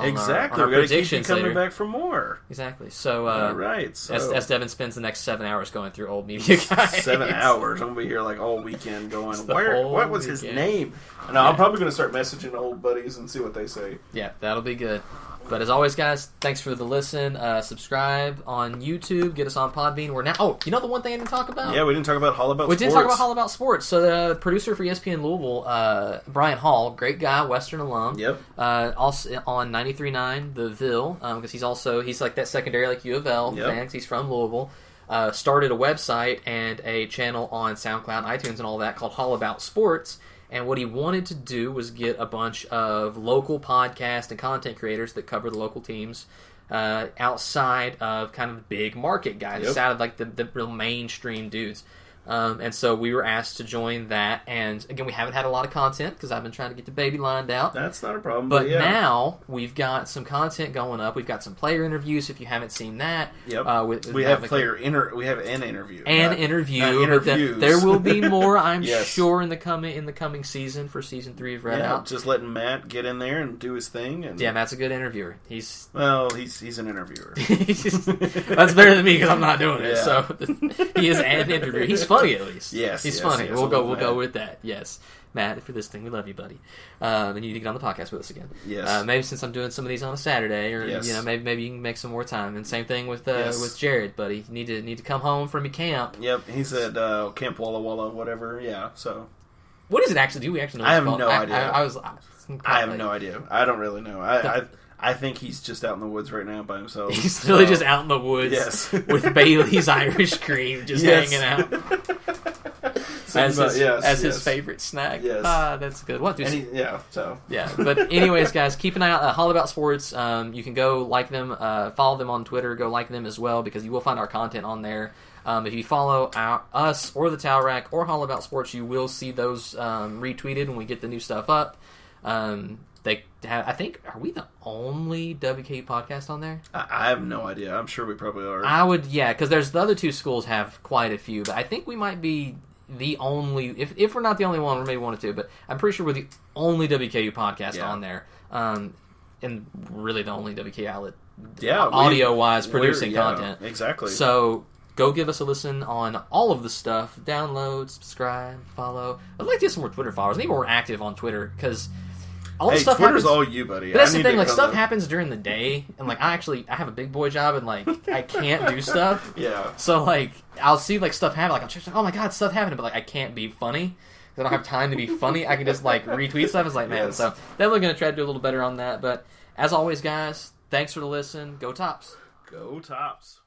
Speaker 5: exactly.
Speaker 4: our
Speaker 5: We got to keep you
Speaker 4: predictions
Speaker 5: coming
Speaker 4: later.
Speaker 5: back for more.
Speaker 4: Exactly. So,
Speaker 5: all right. So
Speaker 4: as Devin spends the next 7 hours going through old media guides.
Speaker 5: 7 hours. I'm gonna be here like all weekend going. What was his
Speaker 4: weekend.
Speaker 5: name? No, I'm probably gonna start messaging old buddies and see what they say.
Speaker 4: Yeah, that'll be good. But as always, guys, thanks for the listen. Subscribe on YouTube. Get us on Podbean. We're now. Oh, you know the one thing I didn't talk about?
Speaker 5: Yeah, we didn't talk about Hall About Sports.
Speaker 4: We did talk about Hall About Sports. So the producer for ESPN Louisville, Brian Hall, great guy, Western alum.
Speaker 5: Yep.
Speaker 4: Also on 93.9 The Ville, because he's like that secondary like U of L fan 'cause he's from Louisville. Started a website and a channel on SoundCloud, iTunes, and all that called Hall About Sports. And what he wanted to do was get a bunch of local podcast and content creators that cover the local teams outside of kind of big market guys, outside of like the real mainstream dudes. And so we were asked to join that. And again, we haven't had a lot of content because I've been trying to get the baby lined out.
Speaker 5: That's not a problem.
Speaker 4: But now we've got some content going up. We've got some player interviews. If you haven't seen that,
Speaker 5: we have we have an interview.
Speaker 4: But there will be more, I'm
Speaker 5: Yes.
Speaker 4: sure, in the coming season for season 3 of RedOUT.
Speaker 5: Just letting Matt get in there and do his thing. And
Speaker 4: Yeah, Matt's a good interviewer. He's
Speaker 5: an interviewer.
Speaker 4: that's better than me because I'm not doing it.
Speaker 5: Yeah.
Speaker 4: So he is an interviewer. He's funny at least.
Speaker 5: Yes,
Speaker 4: he's
Speaker 5: yes,
Speaker 4: funny.
Speaker 5: yes,
Speaker 4: We'll
Speaker 5: I love
Speaker 4: go
Speaker 5: Matt.
Speaker 4: with that. Yes, Matt, for this thing, we love you, buddy. And you need to get on the podcast with us again.
Speaker 5: Yes.
Speaker 4: Maybe since I'm doing some of these on a Saturday, or
Speaker 5: Yes.
Speaker 4: maybe you can make some more time. And same thing with
Speaker 5: Yes.
Speaker 4: with Jared, buddy. You need to come home from your camp.
Speaker 5: Yep, he's at Camp Walla Walla, whatever. Yeah, so
Speaker 4: What does it actually do? We actually know.
Speaker 5: I
Speaker 4: what
Speaker 5: have
Speaker 4: it's called?
Speaker 5: no idea.
Speaker 4: I
Speaker 5: I have no idea. I don't really know. I think he's just out in the woods right now by himself.
Speaker 4: He's really just out in the woods
Speaker 5: Yes.
Speaker 4: with Bailey's Irish cream, just
Speaker 5: Yes.
Speaker 4: hanging out. As his favorite snack.
Speaker 5: Yes.
Speaker 4: That's good. What?
Speaker 5: And so
Speaker 4: Yeah, but anyways, guys, keep an eye out. Hall About Sports. You can go like them, follow them on Twitter. Go like them as well because you will find our content on there. If you follow us or the Towel Rack or Hall About Sports, you will see those retweeted when we get the new stuff up. I think, are we the only WKU podcast on there?
Speaker 5: I have no idea. I'm sure we probably are.
Speaker 4: I would, because there's the other two schools have quite a few, but I think we might be the only, if we're not the only one, we're maybe one or two, but I'm pretty sure we're the only WKU podcast on there. and really the only WK outlet,
Speaker 5: we're
Speaker 4: audio-wise, producing content.
Speaker 5: Exactly.
Speaker 4: So go give us a listen on all of the stuff. Download, subscribe, follow. I'd like to get some more Twitter followers. I need more active on Twitter because all the stuff
Speaker 5: Twitter's
Speaker 4: happens.
Speaker 5: all you, buddy.
Speaker 4: But that's the thing. Like stuff happens during the day, and like I have a big boy job, and like I can't do stuff.
Speaker 5: Yeah.
Speaker 4: So like I'll see like stuff happen. Like I'm just like, oh my god, stuff happened, but like I can't be funny. I don't have time to be funny. I can just like retweet stuff. It's like, man.
Speaker 5: Yes.
Speaker 4: So definitely going to try to do a little better on that. But as always, guys, thanks for the listen. Go Tops.
Speaker 5: Go Tops.